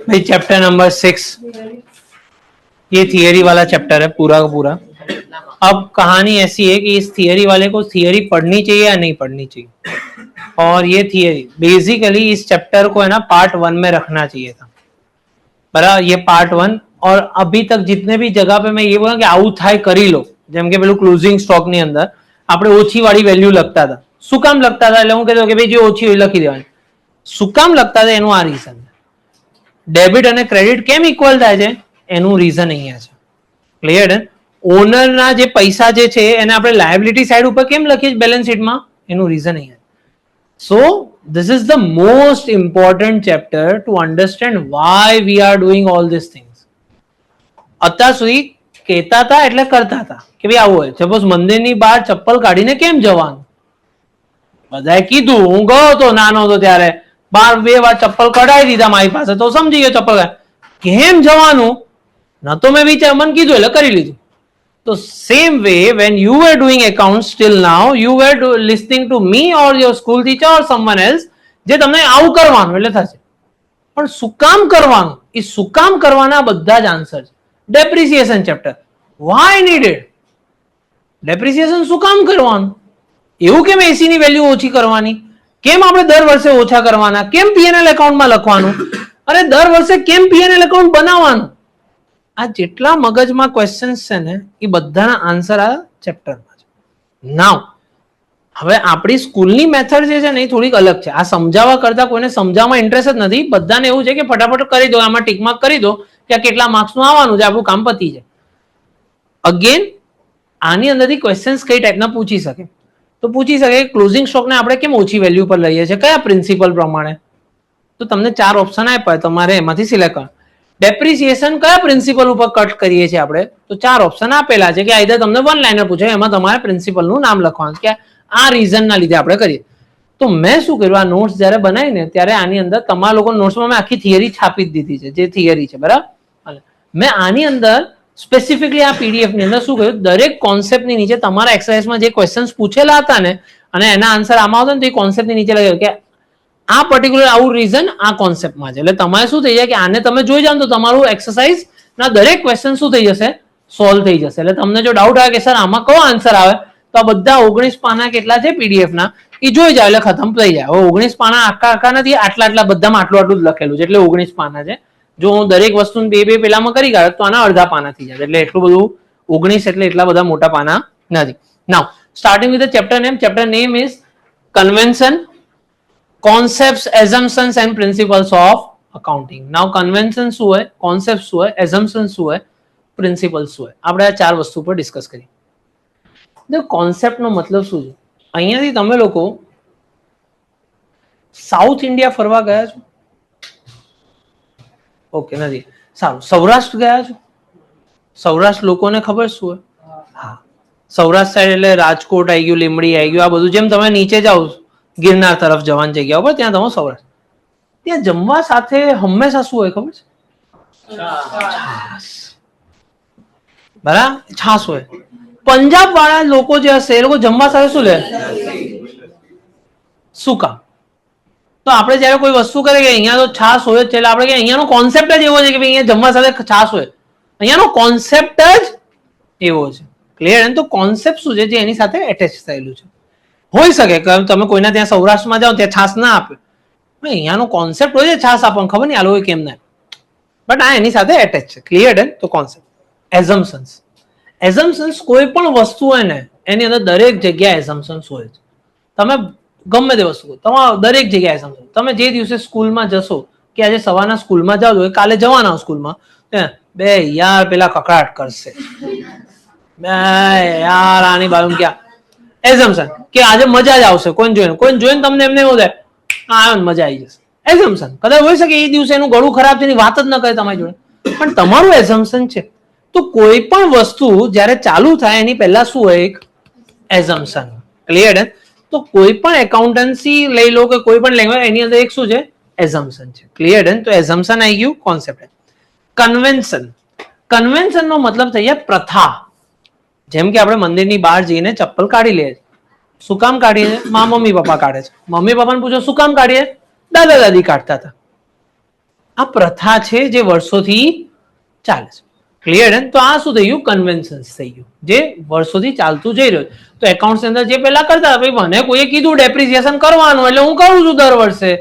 भाई chapter number 6 ये theory वाला चैप्टर है पूरा का पूरा। अब कहानी ऐसी है कि इस थियरी वाले को थियरी पढ़नी चाहिए या नहीं पढ़नी चाहिए, और ये थियरी बेसिकली इस चैप्टर को है ना पार्ट 1 में रखना चाहिए था, बराबर। ये पार्ट 1, और अभी तक जितने भी जगह पे मैं ये बोला कि આવું થાય કરી લો, જેમ કે પેલું ક્લોઝિંગ સ્ટોક ની અંદર આપણે ઓછી વાળી વેલ્યુ લખતા હતા, શું કામ લખતા હતા? એટલે હું કહેતો કે ભાઈ જે ઓછી હોય લખી દેવાની. શું કામ લખતા હતા એનું આ રીઝન. ડેબિટ અને ક્રેડિટ કેમ ઇક્વલ થાય છે એનું રીઝન અહીંયા છે. ક્લિયર? ઓનરના જે પૈસા જે છે એને આપણે લાયબિલિટી સાઈડ ઉપર કેમ લખીએ બેલેન્સ શીટમાં, એનું રીઝન અહીંયા. So this is the most important chapter to understand why we are doing all these things. અત્યાર સુધી કહેતા હતા એટલે કરતા હતા કે ભાઈ આવું હોય. સપોઝ મંદિરની બહાર ચપ્પલ કાઢીને કેમ જવાનું, બધાએ કીધું, હું ગયો હતો નાનો હતો ત્યારે, બાર 2 વાર ચપ્પલ કઢાવી દીધા મારી પાસે, તો સમજી ગયો ચપ્પલ કેમ જવાનું, ન તો મેં વિચાર મને કીધું એટલે કરી લીધું. So same way when you were doing accounts till now, you were listening to me or your school teacher or someone else, જે તમને આવું કરવાનું એટલે થશે. પણ શું કામ કરવાનું, એ શું કામ કરવાના બધા જ આન્સર છે. Depreciation chapter, why needed? Depreciation શું કામ કરવાનું, એવું કેમ 80 ની વેલ્યુ ઓછી કરવાની, કેમ આપણે દર વર્ષે ઓછા કરવાના, કેમ પીએનએલ એકાઉન્ટમાં લખવાનું, અરે દર વર્ષે કેમ પીએનએલ એકાઉન્ટ બનાવવાનું. આ જેટલા મગજમાં ક્વેશ્ચન્સ છે ને એ બધાના આન્સર આ ચેપ્ટરમાં છે. નાઉ હવે આપણી સ્કૂલની મેથડ જે છે ને એ થોડીક અલગ છે. આ સમજાવવા કરતા કોઈને સમજાવવામાં ઇન્ટરેસ્ટ જ નથી, બધાને એવું છે કે ફટાફટ કરી દો, આમાં ટીક માર્ક કરી દો કે આ કેટલા માર્ક્સનું આવવાનું છે, આપણું કામ પતી જાય. અગેન આની અંદરથી ક્વેશ્ચન્સ કઈ ટાઈપના પૂછી શકે, તો પૂછી શકે ક્લોઝિંગ સ્ટોકને આપણે કેમ ઓછી વેલ્યુ પર લઈએ છીએ, કયા પ્રિન્સિપલ પ્રમાણે. તો તમને 4 ઓપ્શન આપ્યા, તમારે એમાંથી સિલેક્ટ કરવાનું. ડેપ્રિસિએશન કયા પ્રિન્સિપલ ઉપર કટ કરીએ છીએ આપણે, તો 4 ઓપ્શન આપેલા છે કે આઈધર તમને 1 લાઇનર પૂછે, એમાં તમારે પ્રિન્સિપલનું નામ લખવાનું કે આ રીઝનના લીધે આપણે કરીએ. તો મેં શું કર્યું, આ નોટ્સ જ્યારે બનાવીને ત્યારે આની અંદર તમારા લોકો નોટ્સમાં મેં આખી થિયરી છાપી જ દીધી છે, જે થિયરી છે, બરાબર. મેં આની અંદર સ્પેસિફિકલી આ પીડીએફ ની અંદર શું કર્યું, દરેક કોન્સેપ્ટની નીચે તમારા એક્સરસાઇઝમાં જે ક્વેશ્ચન્સ પૂછેલા હતા ને અને એના આન્સર આમાં આવતા ને તો એ કોન્સેપ્ટની નીચે લખ્યું કે આ પર્ટિક્યુલર આવું રીઝન આ કોન્સેપ્ટમાં છે. એટલે તમારે શું થઈ જાય કે આને તમે જોઈ જાઓ તો તમારું એક્સરસાઇઝ ના દરેક ક્વેશ્ચન શું થઈ જશે, સોલ્વ થઈ જશે. એટલે તમને જો ડાઉટ આવે કે સર આમાં કયો આન્સર આવે, તો આ બધા 19 પાના કેટલા છે પીડીએફ ના એ જોઈ જાય એટલે ખતમ થઈ જાય. હવે 19 પાના આખા નથી, આટલા બધામાં આટલું જ લખેલું છે, એટલે 19 પાના છે. જો હું દરેક વસ્તુ 2 પેલામાં કરી કાઢું તો આના અડધા પાના થઈ જાય, એટલે એટલું બધું 19 એટલે એટલા બધા મોટા પાના નથી. Now starting with the chapter name. Chapter name is convention, concepts, assumptions and principles of accounting. Now convention શું હોય, concepts શું હોય, assumptions શું હોય, principles શું હોય, આપણે આ 4 વસ્તુ પર ડિસ્કસ કરીએ. તો કોન્સેપ્ટ નો મતલબ શું છે, અહીંયાથી તમે લોકો સાઉથ ઇન્ડિયા ફરવા ગયા છો? ઓકે નથી, સારું. સૌરાષ્ટ્ર ગયા છો? સૌરાષ્ટ્ર લોકોને ખબર શું હોય? હા, સૌરાષ્ટ્ર સાઈડ એટલે રાજકોટ આવી ગયું, લીંબડી આવી ગયું, આ બધું. જેમ તમે નીચે જાઓ ગિરનાર તરફ જવાની જગ્યા ઉપર, ત્યાં તમે સૌરાષ્ટ્ર, ત્યાં જમવા સાથે હંમેશા શું હોય ખબર છે? છાસ, બરાબર, છાસ હોય. પંજાબ વાળા લોકો જે હશે એ લોકો જમવા સાથે શું લે? શું કામ? તો આપણે જયારે કોઈ વસ્તુ કરે કે અહીંયા તો છાસ હોય જ છે, એટલે આપણે કે અહીંયાનો કોન્સેપ્ટ જ એવો છે કે અહીંયા જમવા સાથે છાસ હોય, અહીંયાનો કોન્સેપ્ટ જ એવો છે. ક્લિયર? તો કોન્સેપ્ટ શું છે જે એની સાથે એટેચ થયેલું છે. હોઈ શકે કે તમે કોઈના ત્યાં સૌરાષ્ટ્રમાં જાઓ ત્યાં છાસ ના આપે, અહીંયાનો કોન્સેપ્ટ હોય છે છાસ આપવાનું, ખબર નહીં આ લોકો કેમ ના, બટ આ એની સાથે એટેચ છે. ક્લિયર? તો કોન્સેપ્ટ. એઝમ્પશન્સ. એઝમ્પશન્સ કોઈ પણ વસ્તુ હોય ને એની અંદર દરેક જગ્યાએ એઝમ્પશન્સ હોય છે. તમે ગમે તે વસ્તુ તમારા દરેક જગ્યાએ એઝમ્પશન. તમે જે દિવસે સ્કૂલમાં જશો કે આજે સવારના સ્કૂલમાં જાઓ છો, કાલે જવાના સ્કૂલમાં, બે યાર પેલા કકડાટ કરશે, બે યાર આની બાજુ ક્યાં, એઝમ્પશન કે આજે મજા જ આવશે, કોઈને જોઈને તમને એમને એવું થાય આ મજા આવી જશે. એઝમ્પશન કદાચ હોઈ શકે એ દિવસે એનું ગળું ખરાબ છે એની વાત જ ન કરે તમારી જોડે, પણ તમારું એઝમ્પશન છે. તો કોઈ પણ વસ્તુ જ્યારે ચાલુ થાય એની પહેલા શું હોય, એક એઝમ્પશન. ક્લિયર? તો કોઈ પણ એકાઉન્ટન્સી લઈ લો કે કોઈ પણ લેંગ્વેજ, એની અંદર એક શું છે, એઝમ્પશન છે. ક્લિયર? તો એઝમ્પશન આવી ગયું, કોન્સેપ્ટ. કન્વેન્શન. કન્વેન્શન નો મતલબ થઈ જાય પ્રથા. જેમ કે આપણે મંદિરની બહાર જઈને ચપ્પલ કાઢી લઈએ, શું કામ કાઢીએ? મમ્મી પપ્પા કાઢે છે. મમ્મી પપ્પાને પૂછો શું કામ કાઢીએ? દાદા દાદી કાઢતા હતા. આ પ્રથા છે જે વર્ષોથી ચાલે છે. ક્લિયર? તો આ શું થઈ ગયું? કન્વેન્શન્સ થઈ ગયું, જે વર્ષોથી ચાલતું જઈ રહ્યું. તો એકાઉન્ટ્સ અંદર જે પેલા કરતા, ભાઈ મને કોઈએ કીધું ડેપ્રિસિએશન કરવાનું એટલે હું કરું છું દર વર્ષે.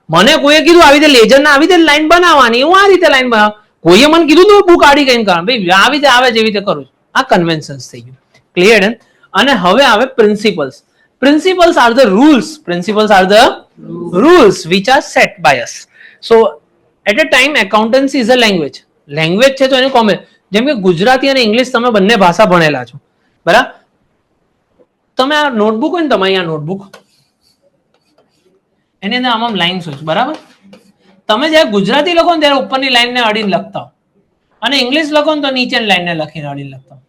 મને કોઈએ કીધું આવી રીતે લેજર આવી રીતે લાઈન બનાવવાની, હું આ રીતે લાઈન બનાવ. કોઈએ મને કીધું તું બુક આડી કઈ કારણ, ભાઈ આવી રીતે આવે જેવી રીતે કરું છું. આ કન્વેન્શન્સ થઈ ગયું. ક્લિયર? અને હવે આવે principles. Principles are the rules. Principles are the rules which are set by us. So at a time accountancy is a language. Language છે તો એનું કોમન, જેમ કે ગુજરાતી અને ઇંગ્લિશ તમે બંને ભાષા ભણેલા છો, બરાબર? તમે આ નોટબુક હોય ને, તમારી આ નોટબુક, એની અંદર આમ લાઈન્સ હોય છે, બરાબર? તમે જ્યારે ગુજરાતી લખો ને ત્યારે ઉપરની લાઈનને અડીને લખતા હો, અને ઇંગ્લિશ લખો ને તો નીચેની લાઈનને લખીને અડીને લખતા હો.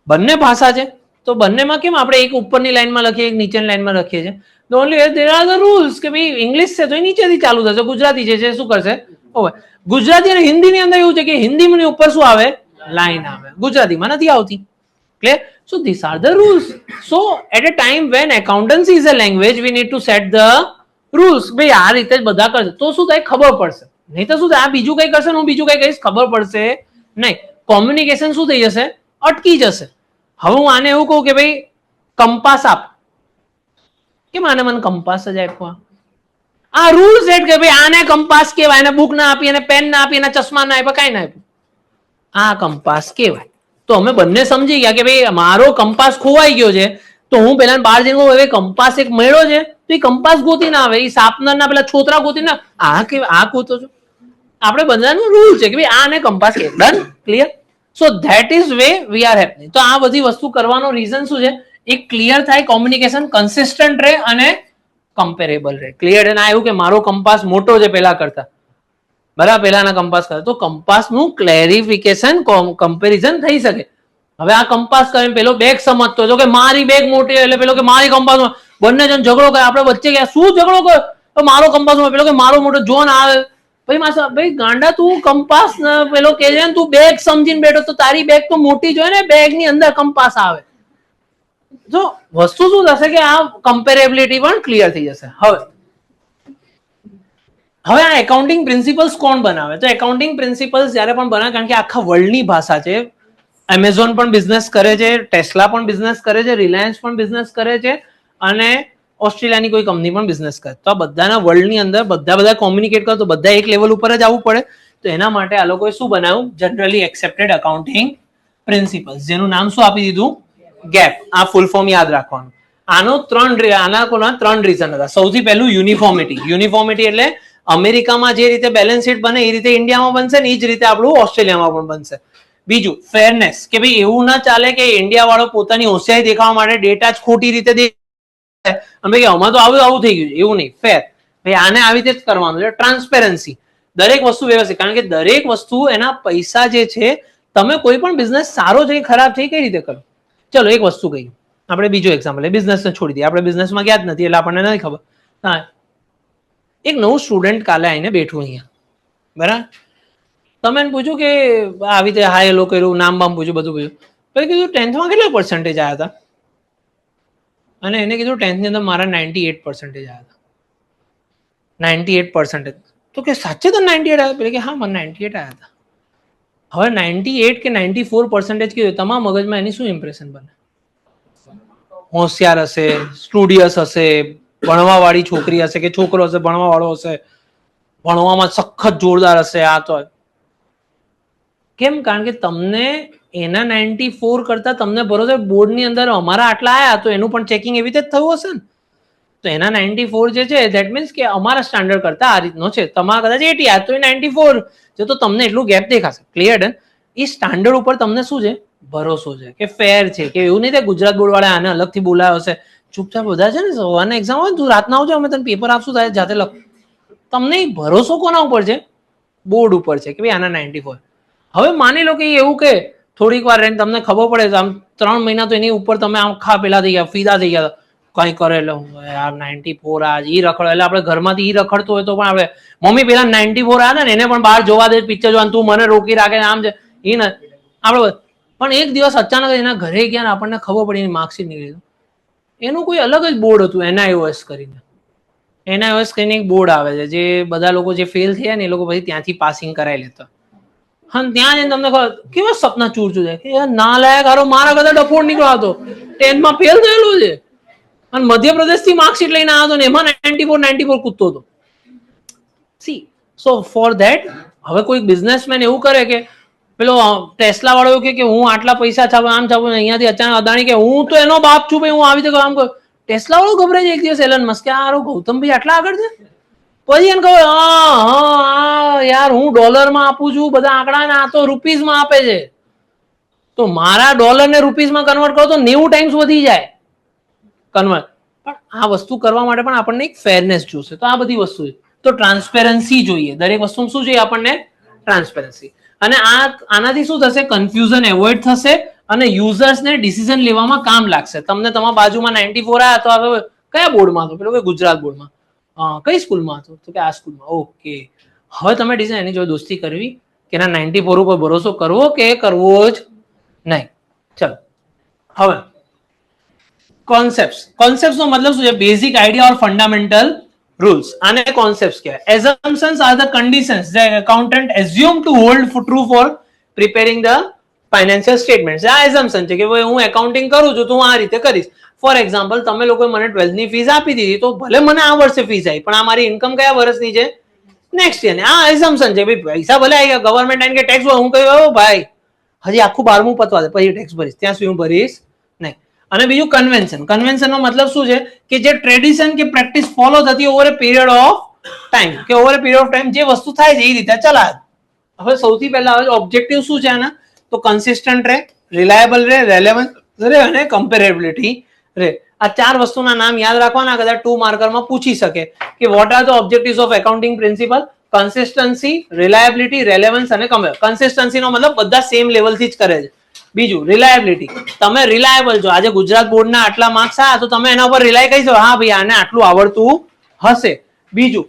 બંને ભાષા છે તો બંનેમાં કેમ આપણે એક ઉપરની લાઈનમાં લખીએ, એક નીચેની લાઈનમાં લખીએ છીએ? The only way there are the rules કે ભાઈ ઇંગ્લિશ છે તો એ નીચેથી ચાલુ થશે, ગુજરાતી છે શું કરશે? ઓવે. ગુજરાતી અને હિન્દીની અંદર એવું છે કે હિન્દીની ઉપર શું આવે? લાઈન આવે, ગુજરાતીમાં નથી આવતી. Clear? So these are the rules. So at a time when accountancy is a language, we need to set the rules. ભાઈ આ રીતે જ બધા કરશે તો શું થાય? ખબર પડશે. નહીં તો શું થાય? આ બીજું કઈ કરશે, હું બીજું કઈ કહીશ, ખબર પડશે નહીં. કોમ્યુનિકેશન શું થઈ જશે? અટકી જશે. હવે હું આને એવું કહું કે ભાઈ કંપાસ આપ, કેમ આને મને કંપાસ જ આપ્યો? આ રૂલ સેટ કે ભાઈ આને કંપાસ કહેવાય, એને બુક ના આપી, એને પેન ના આપી, એના ચશ્મા ના આપ્યા, કઈ ના આપ્યું, આ કંપાસ કહેવાય. તો અમે બંને સમજી ગયા કે ભાઈ મારો કંપાસ ખોવાઈ ગયો છે, તો હું પેલા બહાર જઈને હવે કંપાસ એક મળ્યો છે તો એ કંપાસ ગોતી ના આવે, એ સાપનર ના પેલા છોતરા ગોતી ના, આ કે આ ગોતો છો. આપણે બધાનો રૂલ છે કે ભાઈ આને કંપાસ કે done. Clear? So that is way we are happening. તો આ બધી વસ્તુ કરવાનો રીઝન શું છે? એક ક્લિયર થાય, કોમ્યુનિકેશન કન્સિસ્ટન્ટ રહે અને કમ્પેરેબલ રહે. ક્લિયર? અને આ એવું કે મારો કંપાસ મોટો છે પેલા કરતા, બરાબર, પેલાના કંપાસ કરતા, તો કંપાસનું ક્લેરિફિકેશન કમ્પેરિઝન થઈ શકે. હવે આ કંપાસ કરીને પેલો બેગ સમજતો હતો કે મારી બેગ મોટી એટલે પેલો કે મારી કંપાસ, બંને જણ ઝઘડો કરે, આપણે વચ્ચે ગયા શું ઝઘડો કર્યો? મારો કંપાસ પેલો કે મારો મોટો જોન આવે. ભાઈ ગાંડા, તું કંપાસ પેલો કે છે તું બેગ સમજીને બેઠો, તો તારી બેગ તો મોટી જ હોય ને, બેગ ની અંદર કંપાસ આવે. જો વસ્તુ શું થશે કે આ કમ્પેરેબિલિટી પણ ક્લિયર થઈ જશે. હવે આ એકાઉન્ટિંગ પ્રિન્સિપલ્સ કોણ બનાવે? તો એકાઉન્ટિંગ પ્રિન્સિપલ્સ જ્યારે પણ બનાવે, કારણ કે આખા વર્લ્ડની ભાષા છે. એમેઝોન પણ બિઝનેસ કરે છે, ટેસ્લા પણ બિઝનેસ કરે છે, રિલાયન્સ પણ બિઝનેસ કરે છે, અને ઓસ્ટ્રેલિયાની કોઈ કંપની પણ બિઝનેસ કરે. તો આ બધાના વર્લ્ડની અંદર બધા કોમ્યુનિકેટ કરે તો બધા એક લેવલ ઉપર જ આવવું પડે. તો એના માટે આ લોકોએ શું બનાવ્યું? જનરલી એક્સેપ્ટેડ એકાઉન્ટિંગ પ્રિન્સિપલ્સ, જેનું નામ શું આપી દીધું? ગેપ. આ ફૂલ ફોર્મ યાદ રાખવાનું. આના ત્રણ રીઝન હતા. સૌથી પહેલું યુનિફોર્મિટી. યુનિફોર્મિટી એટલે અમેરિકામાં જે રીતે બેલેન્સ શીટ બને એ રીતે ઇન્ડિયામાં બનશે ને એ જ રીતે આપણું ઓસ્ટ્રેલિયામાં પણ બનશે. બીજું ફેરનેસ, કે ભાઈ એવું ના ચાલે કે ઇન્ડિયા વાળો પોતાની હોશિયારી દેખાવા માટે ડેટા જ ખોટી રીતે દેખાય અને ભાઈ આમાં તો આવું થઈ ગયું, એવું નહીં. ફેર, ભાઈ આને આવી રીતે જ કરવાનું છે. ટ્રાન્સપેરન્સી, દરેક વસ્તુ વ્યવસ્થિત, કારણ કે દરેક વસ્તુ એના પૈસા જે છે, તમે કોઈ પણ બિઝનેસ સારો છે ખરાબ છે કઈ રીતે કરો? ચલો એક વસ્તુ કહી, આપણે બીજો એક્ઝામ્પલ, બિઝનેસને છોડી દઈએ, આપણે બિઝનેસમાં ગયા જ નથી એટલે આપણને નથી ખબર. હા, એક નવું સ્ટુડન્ટ કાલે આવીને બેઠું અહીંયા, બરાબર, તમે એને પૂછ્યું કે આવી રીતે હા એ લોકો કર્યું, નામ બામ પૂછ્યું, બધું પૂછ્યું, પછી કીધું 10th માં કેટલા પર્સન્ટેજ આવ્યા હતા? અને એને કીધું 10th ની અંદર મારા 98% આવ્યા હતા. 98%. તો કે સાચે તો 98 આવ્યા? પેલે કે હા મને 98 આવ્યા હતા. હવે 98 કે 94% કીધું, તમારા મગજમાં એની શું ઇમ્પ્રેશન બને? હોશિયાર હશે, સ્ટુડિયસ હશે, ભણવાવાળી છોકરી હશે કે છોકરો હશે ભણવાવાળો હશે, ભણવામાં સખત જોરદાર હશે. આ તો કેમ? કારણ કે તમને એના 94 કરતા તમને ભરોસે બોર્ડની અંદર અમારા આટલા આવ્યા, તો એનું પણ ચેકિંગ એવી રીતે જ થયું હશે ને. તો એના 94 જે છે ધેટ મીન્સ કે અમારા સ્ટાન્ડર્ડ કરતા આ રીતનો છે. તમારા કદાચ 80 આવ્યા તો એ 94 છે, તો તમને એટલું ગેપ દેખાશે. ક્લિયર? એ સ્ટાન્ડર્ડ ઉપર તમને શું છે? ભરોસો છે કે ફેર છે, કે એવું નહીં કે ગુજરાત બોર્ડ વાળા આને અલગથી બોલાવ્યો હશે. ચૂપચાપ બધા છે ને, સવારના એક્ઝામ હોય તું રાતના આવજો, અમે તને પેપર આપશું, તારે જાતે લખ. તમને ભરોસો કોના ઉપર છે? બોર્ડ ઉપર છે કે ભાઈ આના 94. હવે માની લો કે એવું કે થોડીક વાર રહીને તમને ખબર પડે, આમ 3 મહિના તો એની ઉપર તમે આમ પેલા થઈ ગયા, ફીદા થઈ ગયા, કઈ કરે એટલે યાર 94 આ ઈ રખડો, એટલે આપણે ઘરમાંથી ઈ રખડતો હોય તો પણ આપણે મમ્મી પેલા 94 આવ્યા ને એને પણ બહાર જોવા દે, પિક્ચર જોવાનું, તું મને રોકી રાખે આમ છે એ ને આપણે. પણ એક દિવસ અચાનક એના ઘરે ગયા ને આપણને ખબર પડી એની માર્કશીટ નીકળી, એનું કોઈ અલગ જ બોર્ડ હતું, NIOS કરીને. એના હવે સ્ક્રીનિંગ બોર્ડ આવે છે, જે બધા લોકો જે ફેલ થયા ને એ લોકો પછી ત્યાંથી પાસિંગ કરાવી લેતા. હા, ત્યાં જઈને તમને ખબર કેવા સપના ચૂર ચૂર જાય કે ના લાયક હારો મારા કદાચ ડફોડ નીકળાતો 10માં ફેલ થયેલું છે અને મધ્યપ્રદેશ થી માર્કશીટ લઈને આવ્યો હતો ને એમાં 94 કૂદતો હતો. સી સો ફોર ધેટ હવે કોઈ બિઝનેસમેન એવું કરે કે પેલો ટેસ્લા વાળો એવું કે હું આટલા પૈસા છાપું આમ છાપું, અહીંયાથી અચાનક અદાણી કે હું તો એનો બાપ છું ભાઈ, હું આવી રીતે કામ કરું. ટેસ્લા વાળો ગભરાય છે એક દિવસ એલન મસ્ક કે આ ગૌતમભાઈ આટલા આગળ છે. પછી એને કહે હા યાર હું ડોલરમાં આપું છું બધા આંકડા ને આ તો રૂપીઝમાં આપે છે, તો મારા ડોલર ને રૂપીઝમાં કન્વર્ટ કરો તો 90 ટાઈમ્સ વધી જાય કન્વર્ટ. પણ આ વસ્તુ કરવા માટે પણ આપણને એક ફેરનેસ જોશે. તો આ બધી વસ્તુ છે. તો ટ્રાન્સપેરન્સી જોઈએ દરેક વસ્તુ. શું જોઈએ આપણને? ટ્રાન્સપેરન્સી. અને આનાથી શું થશે? કન્ફ્યુઝન એવોઇડ થશે અને યુઝર્સને ડિસિઝન લેવામાં કામ લાગશે. તમને તમારા બાજુમાં 94 આવ્યા તો હવે કયા બોર્ડમાં હતો? પેલો કે ગુજરાત બોર્ડમાં. કઈ સ્કૂલમાં હતો? તો કે આ સ્કૂલમાં. ઓકે, હવે તમે ડિસિઝન એની જોડે દોસ્તી કરવી કે એના 94 ઉપર ભરોસો કરવો કે કરવો જ નહીં. ચલો હવે કોન્સેપ્ટ નો મતલબ શું છે? Basic idea or fundamental rules. આને કોન્સેપ્ટ કહેવાય. Assumptions are the conditions that accountant assume to hold true for preparing the financial statement. આ એઝમ્પશન છે કે ભાઈ હું એકાઉન્ટિંગ કરું છું તો હું આ રીતે કરીશ. ફોર એક્ઝામ્પલ, તમે લોકો મને 12th ની ફીસ આપી દીધી તો ભલે મને આ વર્ષે ફીસ આવી પણ આ મારી ઇન્કમ કયા વર્ષની છે? Next year. આ એઝમ્પશન છે. ભાઈ પૈસા ભલે આવી ગયા, ગવર્મેન્ટ આઈને કે ટેક્સ હું કહ્યું ભાઈ હજી આખું 12મું પતવા દે પછી ટેક્સ ભરીશ, ત્યાં સુધી હું ભરીશ નહીં. અને બીજું કન્વેન્શન. કન્વેન્શન નો મતલબ શું છે કે જે ટ્રેડિશન કે પ્રેક્ટિસ ફોલો થતી over a period of time, કે over a period of time જે વસ્તુ થાય છે એ રીતે ચલાવે. હવે સૌથી પહેલા હવે ઓબ્જેક્ટિવ શું છે આના? તો કન્સિસ્ટન્ટ રહે, રિલાયબલ રહે, રેલેવન્ટ રહે અને કમ્પેરેબિલિટી રહે. આ ચાર વસ્તુના નામ યાદ રાખવાના. કદાચ 2 માર્કરમાં પૂછી શકે કે what are the objectives of accounting principle? Consistency, reliability, relevance અને કન્સિસ્ટન્સી નો મતલબ બધા સેમ લેવલથી જ કરે છે. બીજું રિલાયબિલિટી, તમે રિલાયબલ છો. આજે ગુજરાત બોર્ડના આટલા માર્ક્સ આવ્યા તો તમે એના ઉપર રિલાય કરી શકો, હા ભાઈ આને આટલું આવડતું હશે. બીજું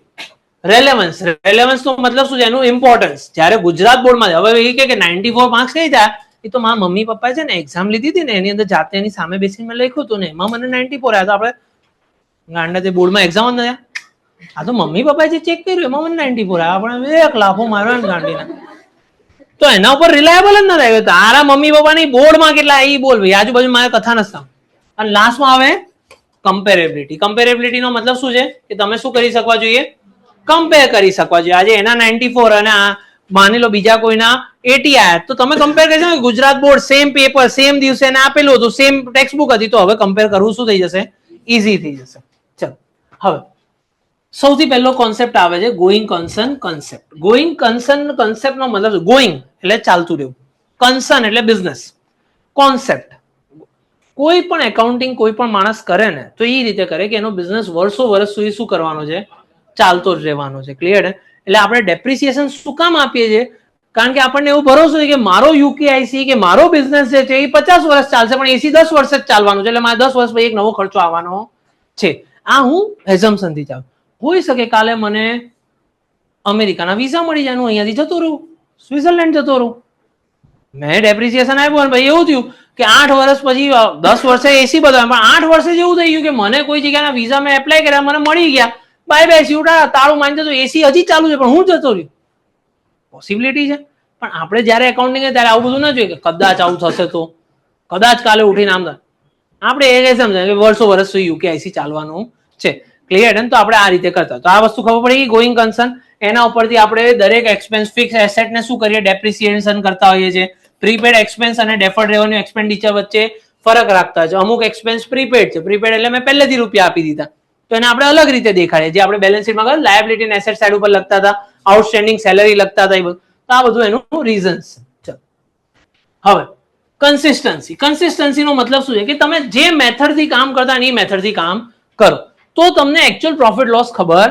રેલેવન્સ. રેલેવન્સ નો મતલબ શું છે? એનું ઇમ્પોર્ટન્સ. જ્યારે ગુજરાત બોર્ડમાં હવે એ કે 94 માર્ક્સ કઈ થાય, એ તો મારા મમ્મી પપ્પાએ છે ને એક્ઝામ લીધી હતી ને એની અંદર જાતે એની સામે બેસીને મેં લખ્યું હતું ને એમાં મને 94 આવ્યા. તો આપણે ગાંડા તે બોર્ડમાં એક્ઝામ જ નથી, આ તો મમ્મી પપ્પાએ જે ચેક કર્યું એમાં મને 94 આવ્યા. આપણે એક લાફો મારવા ને ગાંડીના, તો એના ઉપર રિલાયબલ જ નથી આવ્યો. તારા મમ્મી પપ્પા ની બોર્ડમાં કેટલા એ બોલ ભાઈ, આજુબાજુ મારે કથા નથી. અને લાસ્ટમાં આવે કમ્પેરેબિલિટી. કમ્પેરેબિલિટી નો મતલબ શું છે કે તમે શું કરી શકવા જોઈએ? કમ્પેર કરી શકવા જોઈએ. આજે એના 94 અને માની લો બીજા કોઈના 80 આવ્યા તો તમે કમ્પેર કરી શકો. Gujarat board same paper same દિવસે એને આપેલું હતું, સેમ ટેક્સ્ટ બુક હતી, તો હવે કમ્પેર કરવું શું થઈ જશે? ઈઝી થઈ જશે. ચલો હવે સૌથી પહેલો કોન્સેપ્ટ આવે છે going concern concept. Going concern concept નો મતલબ ગોઈંગ એટલે ચાલતું રહેવું, કન્સર્ન એટલે બિઝનેસ, કોન્સેપ્ટ કોઈ પણ એકાઉન્ટિંગ કોઈ પણ માણસ કરે ને તો એ રીતે કરે કે એનો બિઝનેસ વર્ષો વર્ષ સુધી શું કરવાનો છે? ચાલતો જ રહેવાનો છે. ક્લિયર? એટલે આપણે ડેપ્રિસિએશન શું કામ આપીએ છીએ? કારણ કે આપણને એવું ભરોસો છે કે મારો યુકેઆઈસી કે મારો બિઝનેસ જે છે એ 50 વર્ષ ચાલશે પણ એસી 10 વર્ષ જ ચાલવાનું છે, એટલે મારે 10 વર્ષ પછી એક નવો ખર્ચો આવવાનો છે. આ હું એઝમ્પશન થી ચાલું. હોઈ શકે કાલે મને અમેરિકાના વિઝા મળી જાય, અહીંયાથી જતો રહું, સ્વિટરલેન્ડ જતો રહું, મેં ડેપ્રિસિએશન આપ્યું અને ભાઈ એવું થયું કે 8 વર્ષ પછી 10 વર્ષે એસી બદલાય પણ 8 વર્ષે જેવું થઈ ગયું કે મને કોઈ જગ્યાના વિઝા મેં એપ્લાય કર્યા, મને મળી ગયા, બાય બાય સીવડા તાળું માની જતો, એસી હજી ચાલુ છે પણ હું જતો રહ્યો. પોસિબિલિટી છે. પણ આપણે જયારે એકાઉન્ટિંગ ત્યારે આવું બધું ના જોઈએ કે કદાચ આવું થશે તો, કદાચ કાલે ઉઠીને આમ થાય. આપણે એ સમજાય કે વર્ષો વર્ષ સુધી યુકેઆઈસી ચાલવાનું છે. ક્લિયર? તો આપણે આ રીતે કરતા. તો આ વસ્તુ ખબર પડી. ગોઈંગ કન્સર્ન, એના ઉપરથી આપણે દરેક એક્સપેન્સ ફિક્સ એસેટ ને શું કરીએ? ડેપ્રિસિએશન કરતા હોઈએ છીએ. પ્રીપેડ એક્સપેન્સ અને ડેફર્ડ રેવન્યુ એક્સપેન્ડિચર વચ્ચે ફરક રાખતા છે. અમુક એક્સપેન્સ પ્રીપેડ છે. પ્રીપેડ એટલે મેં પહેલેથી રૂપિયા આપી દીધા, તો એને આપણે અલગ રીતે દેખાડીએ. જે આપણે બેલેન્સ શીટમાં લાયબિલિટી અને એસેટ સાઈડ ઉપર લખતા હતા, આઉટસ્ટેન્ડિંગ સેલરી લખતા હતા, એ બધું. તો આ બધું એનું રીઝન્સ છે. હવે કન્સિસ્ટન્સી. કન્સિસ્ટન્સી નો મતલબ શું છે કે તમે જે મેથડથી કામ કરતા એ મેથડથી કામ કરો તો તમને એકચ્યુઅલ પ્રોફિટ લોસ ખબર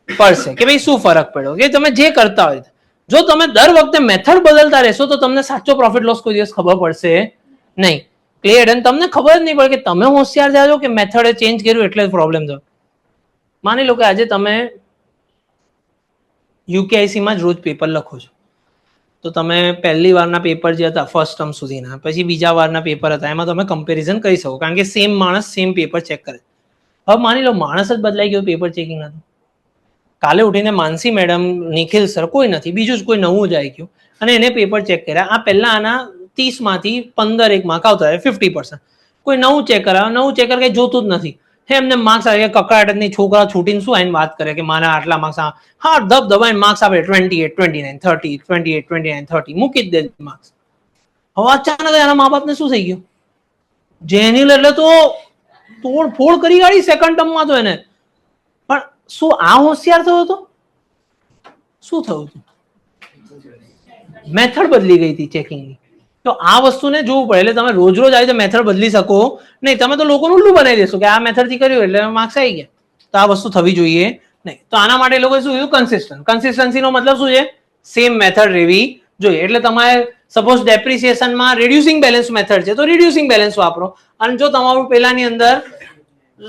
પડશે કે ભાઈ શું ફરક પડ્યો. કે તમે જે કરતા હોય, જો તમે દર વખતે મેથડ બદલતા રહેશો તો તમને સાચો પ્રોફિટ લોસ કોઈ દિવસ ખબર પડશે નહીં. ક્લિયર? અને તમને ખબર જ નહીં પડે કે તમે હોશિયાર થયા કે મેથડે ચેન્જ કર્યું એટલે પ્રોબ્લેમ થયો. માની લો કે આજે તમે યુકેઆઈસી માં જ રોજ પેપર લખો છો, તો તમે પહેલી વારના પેપર જે હતા ફર્સ્ટ ટર્મ સુધીના, પછી બીજા વારના પેપર હતા, એમાં તમે કમ્પેરિઝન કરી શકો કારણ કે સેમ માણસ સેમ પેપર ચેક કરે. હવે માની લો માણસ જ બદલાઈ ગયો, પેપર ચેકિંગ હતું, કાલે ઉઠીને માનસી મેડમ, નિખિલ સર, કોઈ નથી, બીજું જ કોઈ નવું જ આવી ગયું અને એને પેપર ચેક કર્યા. આ પહેલા આના 30 માંથી 15 માર્ક આવતા હોય, 50%. કોઈ નવું ચેક કરાવે, નવું ચેક કરે, કઈ જોતું જ નથી. એમને માર્ક્સ આવે, કકડાટ ની છોકરા છૂટીને શું આવીને વાત કરે કે મારા આટલા માર્ક્સ, હા ધબ દબાઈને માર્ક્સ આપે 28, 29, 30, 28, 29, 30, મૂકી જ દે માર્ક્સ. હવે અચાનક એના મા બાપને શું થઈ ગયું? જેની એટલે તો તોડ ફોડ કરી ગાડી સેકન્ડ ટર્મમાં તો એને. પણ શું આ હોશિયાર થયો હતો? શું થયું હતું? મેથડ બદલી ગઈ હતી ચેકિંગની. તો આ વસ્તુને જોવું પડે. એટલે તમે રોજ રોજ આવી રીતે મેથડ બદલી શકો નહીં. તમે તો લોકોનું ઉલ્લું બનાવી દેશો કે આ મેથડ થી કર્યું એટલે માર્ક્સ આવી ગયા. તો આ વસ્તુ થવી જોઈએ નહીં. તો આના માટે લોકો શું કીધું? કન્સિસ્ટન્ટ. કન્સિસ્ટન્સીનો મતલબ શું છે? સેમ મેથડ રહેવી જોઈએ. એટલે તમારે સપોઝ ડેપ્રિસિએશનમાં રિડ્યુસિંગ બેલેન્સ મેથડ છે તો રિડ્યુસિંગ બેલેન્સ વાપરો. અને જો તમારું પેલાની અંદર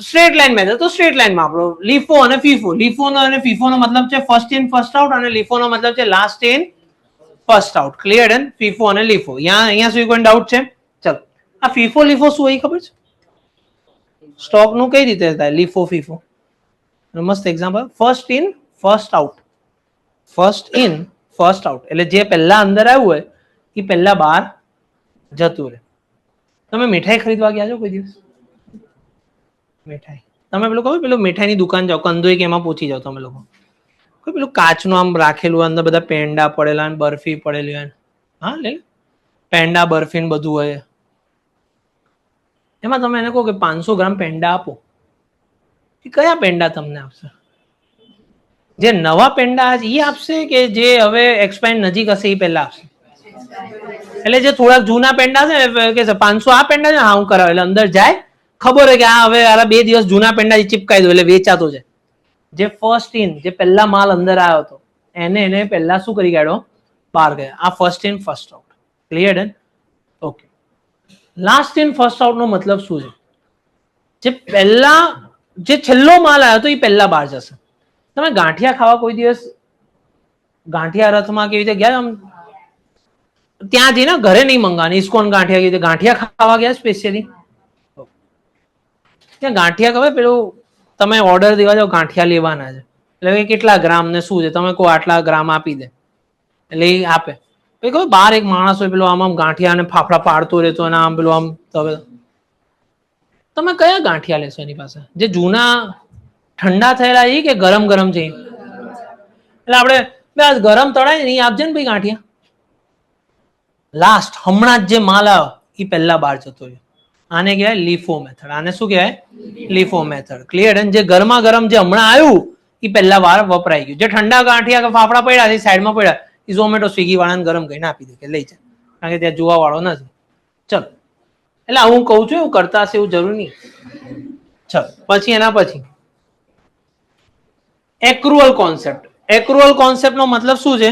સ્ટ્રેટ લાઈન મેથડ તો સ્ટ્રેટ લાઈન વાપરો. લીફો અને ફીફો. લીફો અને ફીફો નો મતલબ છે ફર્સ્ટ ઇન ફર્સ્ટ આઉટ અને લીફો નો મતલબ છે last in first out. Clear? And FIFO અને લીફો. અહીંયા સુધી કોઈ ડાઉટ છે? ચલો, આ ફીફો લીફો શું હોય ખબર છે? સ્ટોક નું કઈ રીતે થાય લીફો ફીફો? મસ્ત example. First in first out. First in first out એટલે જે પહેલા અંદર આવ્યું હોય એ પહેલા બહાર જતું રહે. તમે મીઠાઈ ખરીદવા ગયા છો કોઈ દિવસ? મીઠાઈ તમે પેલું કહો, પેલું મીઠાઈની દુકાન જાઓ, કંદોઈ કે એમાં પૂછી જાઓ તમે લોકો. કોઈ પેલું કાચનું આમ રાખેલું, અંદર બધા પેંડા પડેલા અને બરફી પડેલી હોય. હા, લે પેંડા બરફી ને બધું હોય. એમાં તમે એને કહો કે 500 ગ્રામ પેંડા આપો, એ કયા પેંડા તમને આપશે? જે નવા પેંડા એ આપશે કે જે હવે એક્સપાયર નજીક હશે એ પહેલા આપશે? એટલે જે થોડાક જૂના પેંડા છે ને કે 500 આ પેંડા છે, હા હું કરાવે. એટલે અંદર જાય, ખબર હોય કે આ હવે 2 દિવસ જૂના પેંડા ચીપકાઈ દો એટલે વેચાતો છે. જે ફર્સ્ટ ઇન, જે પહેલા માલ અંદર આવ્યો હતો એને પહેલા શું કરી કાઢો? બહાર ગયા. આ first in first out. Clear? Done? Okay. Last in first out નો મતલબ શું છે? જે પહેલા, જે છેલ્લો માલ આવ્યો હતો એ પહેલા બહાર જશે. તમે ગાંઠિયા ખાવા કોઈ દિવસ ગાંઠિયા રથમાં કેવી રીતે ગયા? ત્યાં જઈને ઘરે નહીં મંગાવાની. ઇસ્કોન ગાંઠિયા, ગાંઠિયા ખાવા ગયા સ્પેશિયલી? ત્યાં ગાંઠિયા ખબર પેલું તમે ઓર્ડર દેવા જાવ ગાંઠિયા લેવાના છે એટલે કેટલા ગ્રામ ને શું છે તમે કહો આટલા ગ્રામ આપી દે એટલે એ આપે. પછી ખબર બહાર એક માણસ હોય પેલો આમ ગાંઠિયા અને ફાફડા પાડતો રહેતો અને આમ પેલું આમ. તમે કયા ગાંઠિયા લેશો એની પાસે? જે જૂના ઠંડા થયેલા છે કે ગરમ ગરમ છે? એટલે આપણે ગરમ તળાય ને એ આપજે ને ભાઈ ગાંઠિયા. લાસ્ટ હમણાં જ જે માલ આવ્યો એ પહેલા બહાર જતો રહ્યો. આને કહેવાય લીફો મેથડ. આને શું કહેવાય? લીફો મેથડ. ક્લિયર? જે ગરમા ગરમ જે હમણાં આવ્યું એ પહેલા વાર વપરાઈ ગયું. જે ઠંડા ગાંઠિયા કે ફાફડા પડ્યા છે સાઈડમાં પડ્યા એ ઝોમેટો સ્વિગી વાળાને ગરમ કરીને આપી દે કે લઈ જાય, કારણ કે ત્યાં જોવા વાળો નથી. ચલો, એટલે હું કહું છું એવું કરતા હશે એવું જરૂર નહીં. ચલો, પછી એના પછી એક્રુઅલ કોન્સેપ્ટ. એક્રુઅલ કોન્સેપ્ટ નો મતલબ શું છે?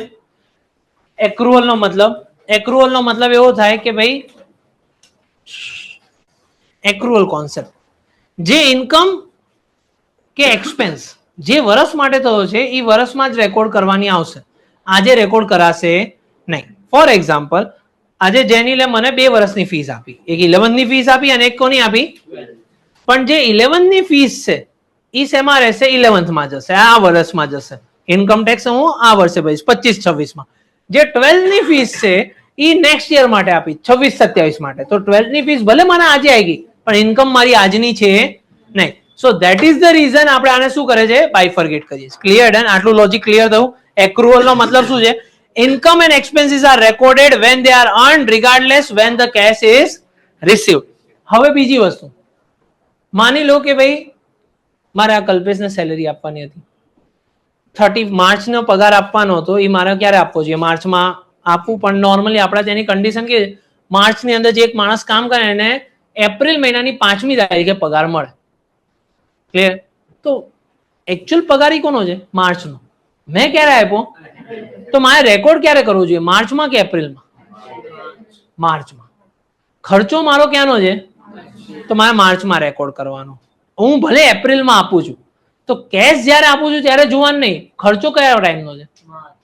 એક્રુઅલ નો મતલબ એવો થાય કે ભાઈ એક્રુઅલ કોન્સેપ્ટ, જે ઇન્કમ કે એક્સપેન્સ જે વર્ષ માટે થયો છે એ વર્ષમાં જ રેકોર્ડ કરવાની આવશે. આજે રેકોર્ડ કરાશે નહીં. ફોર એક્ઝામ્પલ, આજે જેની લે મને 2 વર્ષની ફીસ આપી, એક 11th ની ફીસ આપી અને એક કોની આપી? પણ જે 11th ની ફીસ છે એ શેમાં રહેશે? 11th માં જશે, આ વર્ષમાં જશે. ઇન્કમ ટેક્સ હું આ વર્ષે ભરીશ 25-26 માં. જે 12th ની ફીસ છે એ નેક્સ્ટ યર માટે આપી 26-27 માટે. તો 12th ની ફીસ ભલે મને આજે આવી ગઈ પણ ઇન્કમ મારી આજની છે નહીં. So that is the reason આપણે આને શું કરે છે? બાયફર્ગેટ કરીએ. ક્લિયર? ડન? આટલું લોજિક ક્લિયર થયું? એક્રુઅલ નો મતલબ શું છે? Income and expenses are recorded when they are earned regardless when the cash is received. હવે બીજી વસ્તુ માની લો કે ભાઈ મારે આ કલ્પેશને સેલેરી આપવાની હતી, 30 માર્ચનો પગાર આપવાનો હતો, એ મારે ક્યારે આપવો જોઈએ? માર્ચમાં આપવું. પણ નોર્મલી આપણા તેની કન્ડિશન કે માર્ચની અંદર જે એક માણસ કામ કરે એને એપ્રિલ મહિનાની 5મી તારીખે પગાર મળે. ક્લિયર? તો એકચ્યુઅલ પગાર કોનો છે? માર્ચનો. મેં ક્યારે આપ્યો? તો મારે રેકોર્ડ ક્યારે કરવો જોઈએ? માર્ચમાં કે એપ્રિલમાં? માર્ચમાં. ખર્ચો મારો ક્યાંનો છે? તો મારે માર્ચમાં રેકોર્ડ કરવાનો. હું ભલે એપ્રિલમાં આપું છું તો કેશ જયારે આપું છું ત્યારે જોવાનું નહીં, ખર્ચો કયા ટાઈમનો છે?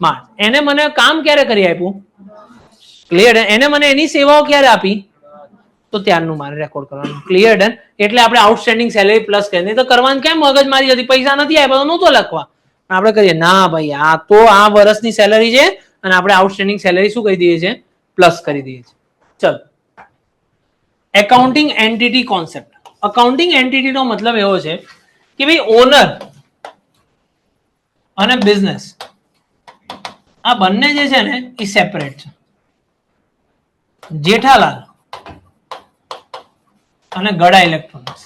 માર્ચ. એને મને કામ ક્યારે કરી આપ્યું? ક્લિયર? એને મને એની સેવાઓ ક્યારે આપી? તો ત્યારનું મારે રેકોર્ડ કરવાનું. ક્લિયર? ડન? એટલે આપણે આઉટસ્ટેન્ડિંગ સેલેરી પ્લસ કરીએ. નહીં તો કરવાનું કેમ મગજ મારી હતી? પૈસા નથી આપ્યા તો નહોતો લખવા. આપણે કરીએ ના ભાઈ આ તો આ વર્ષની સેલરી છે અને આપણે આઉટસ્ટેન્ડિંગ સેલરી શું કહી દઈએ છીએ પ્લસ કરી દઈએ છીએ. ચલો accounting entity concept. Accounting entity નો મતલબ એવો છે કે ભાઈ ઓનર અને બિઝનેસ આ બંને જે છે ને એ સેપરેટ છે. જેઠાલાલ અને ગડા ઇલેક્ટ્રોનિક્સ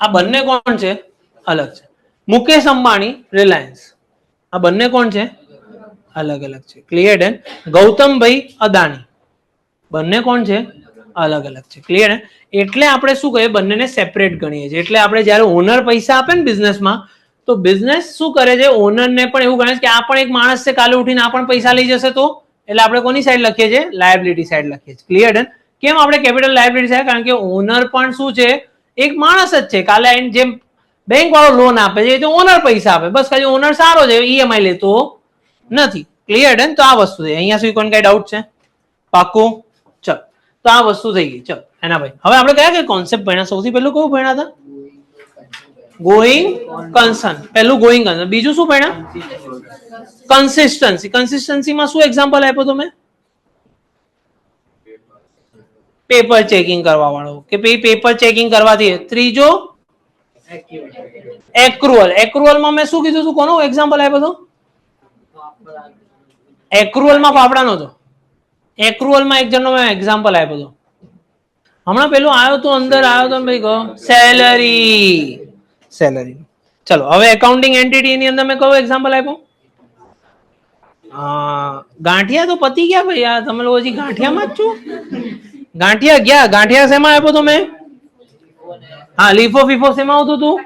આ બંને કોણ છે અલગ છે. મુકેશ અંબાણી રિલાયન્સ આ બંને કોણ છે અલગ અલગ છે. ક્લિયર હે. ગૌતમભાઈ અદાણી બંને કોણ છે અલગ અલગ છે. ક્લિયર હે. એટલે આપણે શું કહીએ બંનેને સેપરેટ ગણીએ છીએ. એટલે આપણે જ્યારે ઓનર પૈસા આપે ને બિઝનેસમાં તો બિઝનેસ શું કરે છે ઓનરને પણ એવું ગણે છે કે આ પણ એક માણસ છે કાલે ઉઠીને આ પણ પૈસા લઈ જશે તો એટલે આપણે કોની સાઈડ લખીએ છીએ લાયબિલિટી સાઈડ લખીએ છીએ. ક્લિયર હે. કેમ આપણે કેપિટલ લાયબિલિટી સાઈડ કારણ કે ઓનર પણ શું છે એક માણસ જ છે. કાલે આવીને જેમ બેંક વાળો લોન આપે છે તો ઓનર પૈસા આપે બસ ખાલી ઓનર સારો છે ઈએમઆઈ લેતો નથી. ક્લિયર હે. તો આ વસ્તુ છે. અહીંયા સુધી કોઈ કઈ ડાઉટ છે પાકું. ચલો તો આ વસ્તુ થઈ ગઈ. ચલો એના ભાઈ હવે આપણે કયા કયા કોન્સેપ્ટ ભણ્યા સૌથી પહેલું કયું ભણ્યા હતા ગોઈંગ કન્સર્ન. પહેલું ગોઈંગ કન્સર્ન. બીજું શું ભણ્યા કન્સિસ્ટન્સી. કન્સિસ્ટન્સીમાં શું એક્ઝામ્પલ આપ્યો તમે પેપર ચેકિંગ કરવા વાળો કે ભાઈ પેપર ચેકિંગ કરવાથી. ત્રીજો એક્રુઅલ. એક્રુઅલમાં મેં શું કીધું હતું કોનો એક્ઝામ્પલ આપ્યો હતો એક્રુઅલમાં ફાફડાનો હતો. એક્રુઅલમાં એક જણનો મેં એક્ઝામ્પલ આપ્યો હતો હમણાં પેલું આવ્યો તો અંદર આવ્યો તો ભાઈ કહો સેલરી. સેલરી. ચલો હવે એકાઉન્ટિંગ એન્ટિટી ની અંદર મેં કયો એક્ઝામ્પલ આપ્યો ગાંઠિયા તો પતી ગયા ભાઈ આ તમે લોકો હજી ગાંઠિયામાં જ છો. ગાંઠિયા ગયા. ગાંઠિયા શેમાં આપ્યો તો મેં હા લીફો ફીફો શેમાં આવતું હતું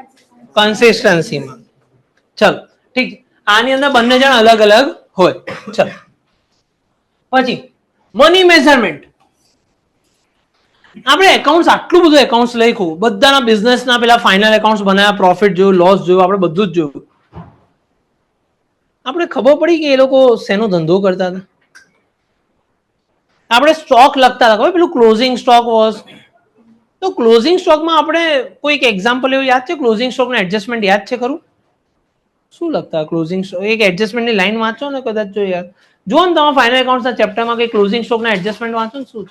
કન્સિસ્ટન્સીમાં. ચલો ઠીક. આની અંદર બંને જણ અલગ અલગ હોય. ચલો પછી મની મેઝરમેન્ટ. આપણે એકાઉન્ટ્સ આટલું બધું એકાઉન્ટ્સ લખ્યું બધાના બિઝનેસના પેલા ફાઇનલ એકાઉન્ટ્સ બનાવ્યા પ્રોફિટ જોયું લોસ જોયું આપણે બધું જ જોયું. આપણે ખબર પડી કે એ લોકો શેનો ધંધો કરતા હતા. આપણે સ્ટોક લખતા હતા ખબર પેલું ક્લોઝિંગ સ્ટોક વોઝ. તો ક્લોઝિંગ સ્ટોકમાં આપણે કોઈક એક્ઝામ્પલ એવું યાદ છે ક્લોઝિંગ સ્ટોકનું એડજસ્ટમેન્ટ યાદ છે ખરું શું લખતા ક્લોઝિંગ સ્ટોક એક એડજસ્ટમેન્ટની લાઈન વાંચો ને કદાચ જો યાર જો ને તમે ફાઇનલ એકાઉન્ટ્સના ચેપ્ટરમાં કે ક્લોઝિંગ સ્ટોકના એડજસ્ટમેન્ટ વાંચો ને શું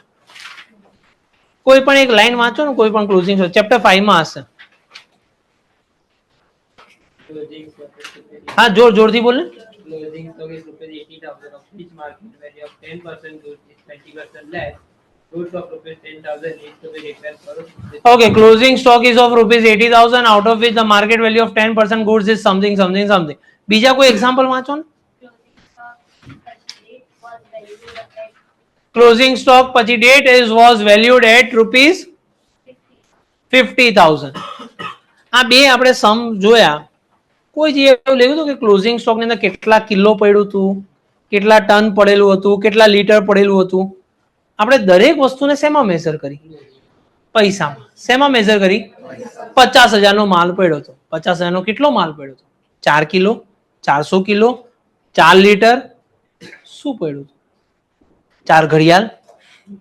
કોઈ પણ એક લાઈન વાંચો ને કોઈ પણ ક્લોઝિંગ સ્ટોક ચેપ્ટર 5 માં હશે. હા જોરથી બોલ ને. Closing stock is rupees 80,000 of which market value of 10% goods is 20% less. Goods of rupees 10,000 needs to be declared for. Okay, closing stock is of rupees 80,000 out of which the market value of 10% goods is something. બીજા કોઈ example વાંચો ને. Closing stock પછી date is was valued at rupees 50,000. આ બે આપણે સમ જોયા. કોઈ જે એવું લેવું હતું કે ક્લોઝિંગ સ્ટોક ની અંદર કેટલા કિલો પડ્યું હતું કેટલા ટન પડેલું હતું કેટલા લીટર પડેલું હતું. આપણે દરેક વસ્તુને શેમાં મેઝર કરી પૈસામાં. શેમાં મેઝર કરી 50,000 નો માલ પડ્યો હતો. 50,000 નો કેટલો માલ પડ્યો હતો 4 કિલો 400 કિલો 4 લીટર શું પડ્યું હતું 4 ઘડિયાળ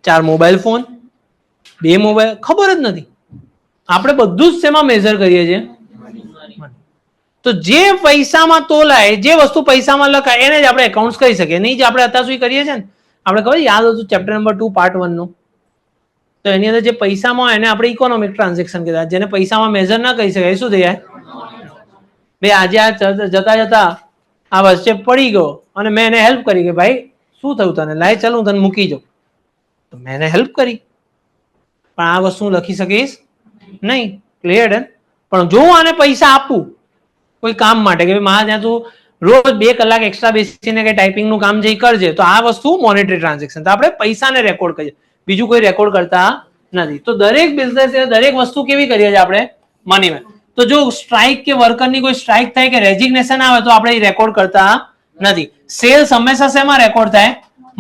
4 મોબાઈલ ફોન 2 મોબાઈલ ખબર જ નથી. આપણે બધું જ શેમાં મેઝર કરીએ છીએ તો જે પૈસામાં તોલાય જે વસ્તુ પૈસામાં લખાય એને જ આપણે એકાઉન્ટ્સ કહી શકીએ. નહીં જે આપણે અત્યાર સુધી કરીએ છીએ ને આપણે ખબર યાદ હતું ચેપ્ટર નંબર 2 પાર્ટ 1 નું તો એની અંદર જે પૈસામાં હોય એને આપણે ઇકોનોમિક ટ્રાન્ઝેક્શન કહેતા. જેને પૈસામાં મેઝર ના કરી શકાય શું થઈ જાય ભાઈ આજે આ જતા જતા આ વચ્ચે પડી ગયો અને મેં એને હેલ્પ કરી કે ભાઈ શું થયું તને લાય ચાલ હું તને મૂકી જાઉં તો મેં એને હેલ્પ કરી પણ આ વસ્તુ લખી શકીશ નહીં. ક્લિયર હે. પણ જો હું આને પૈસા આપું કોઈ કામ માટે કે મારા ત્યાં તું રોજ 2 કલાક એક્સ્ટ્રા બેસીને કે ટાઈપિંગનું કામ જે કરજે તો આ વસ્તુ મોનેટરી ટ્રાન્ઝેક્શન. તો આપણે પૈસાને રેકોર્ડ કરીએ બીજું કોઈ રેકોર્ડ કરતા નથી. તો દરેક બિઝનેસ દરેક વસ્તુ કેવી કરીએ છીએ આપણે મનીમાં. તો જો સ્ટ્રાઇક કે વર્કરની કોઈ સ્ટ્રાઇક થાય કે રેઝિગ્નેશન આવે તો આપણે રેકોર્ડ કરતા નથી. સેલ્સ હંમેશા શેમાં રેકોર્ડ થાય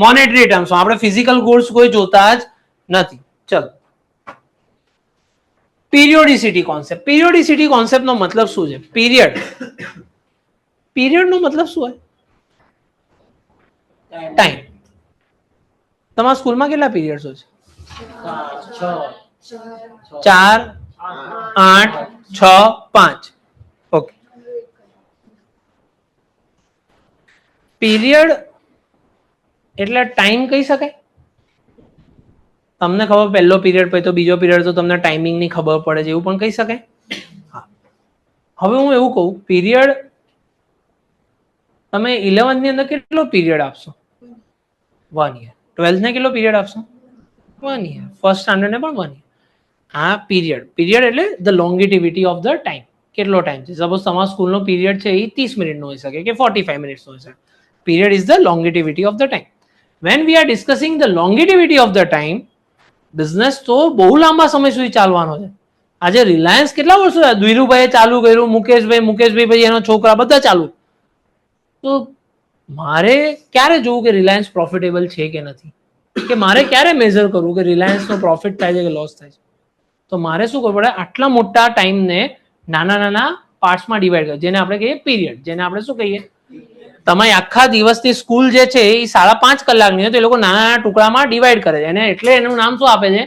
મોનેટરી ટર્મ્સમાં. આપણે ફિઝિકલ ગુડ્સ કોઈ જોતા જ નથી. ચલો પીરિયોડિસિટી કોન્સેપ્ટ. પીરિયોડિસિટી કોન્સેપ્ટ નો મતલબ શું છે પીરિયડ. પીરિયડ નો મતલબ શું હોય ટાઈમ. તમારા સ્કૂલમાં કેટલા પીરિયડ્સ હોય છે 4 8 6 5. ઓકે પીરિયડ એટલે ટાઈમ કહી શકાય? તમને ખબર પહેલો પીરિયડ પછી તો બીજો પીરિયડ તો તમને ટાઈમિંગની ખબર પડે છે એવું પણ કહી શકાય? હા. હવે હું એવું કહું, પીરિયડ તમે 11th ની અંદર કેટલો પીરિયડ આપશો? 1 year. 12th ને કેટલો પીરિયડ આપશો? 1 year. ફર્સ્ટ સ્ટાન્ડર્ડ ને પણ 1 year. આ પીરિયડ એટલે the longevity of the time. કેટલો ટાઈમ છે? સપોઝ તમારા સ્કૂલનો પીરિયડ છે એ 30 મિનિટનો હોઈ શકે કે 45 મિનિટ્સનો હોઈ શકે. Period is the longevity of the time. When we are discussing the longevity of the time, business તો બહુ લાંબા સમય સુધી ચાલવાનો છે. આજે રિલાયન્સ કેટલા વર્ષો ધીરુભાઈએ ચાલુ કર્યું, મુકેશભાઈ પછી એનો છોકરા બધા ચાલુ. તો મારે ક્યારે જોવું કે રિલાયન્સ પ્રોફિટેબલ છે કે નથી, કે મારે ક્યારે મેઝર કરવું કે રિલાયન્સનો પ્રોફિટ થાય છે કે લોસ થાય છે? તો મારે શું કરવું પડે? આટલા મોટા ટાઈમને નાના નાના પાર્ટ્સમાં ડિવાઈડ કરે, જેને આપણે કહીએ પીરિયડ, જેને આપણે શું કહીએ? તમારી આખા દિવસની સ્કૂલ જે છે એ 5.5 કલાકની હોય તો એ લોકો નાના નાના ટુકડામાં ડિવાઈડ કરે છે, અને એટલે એનું નામ શું આપે છે?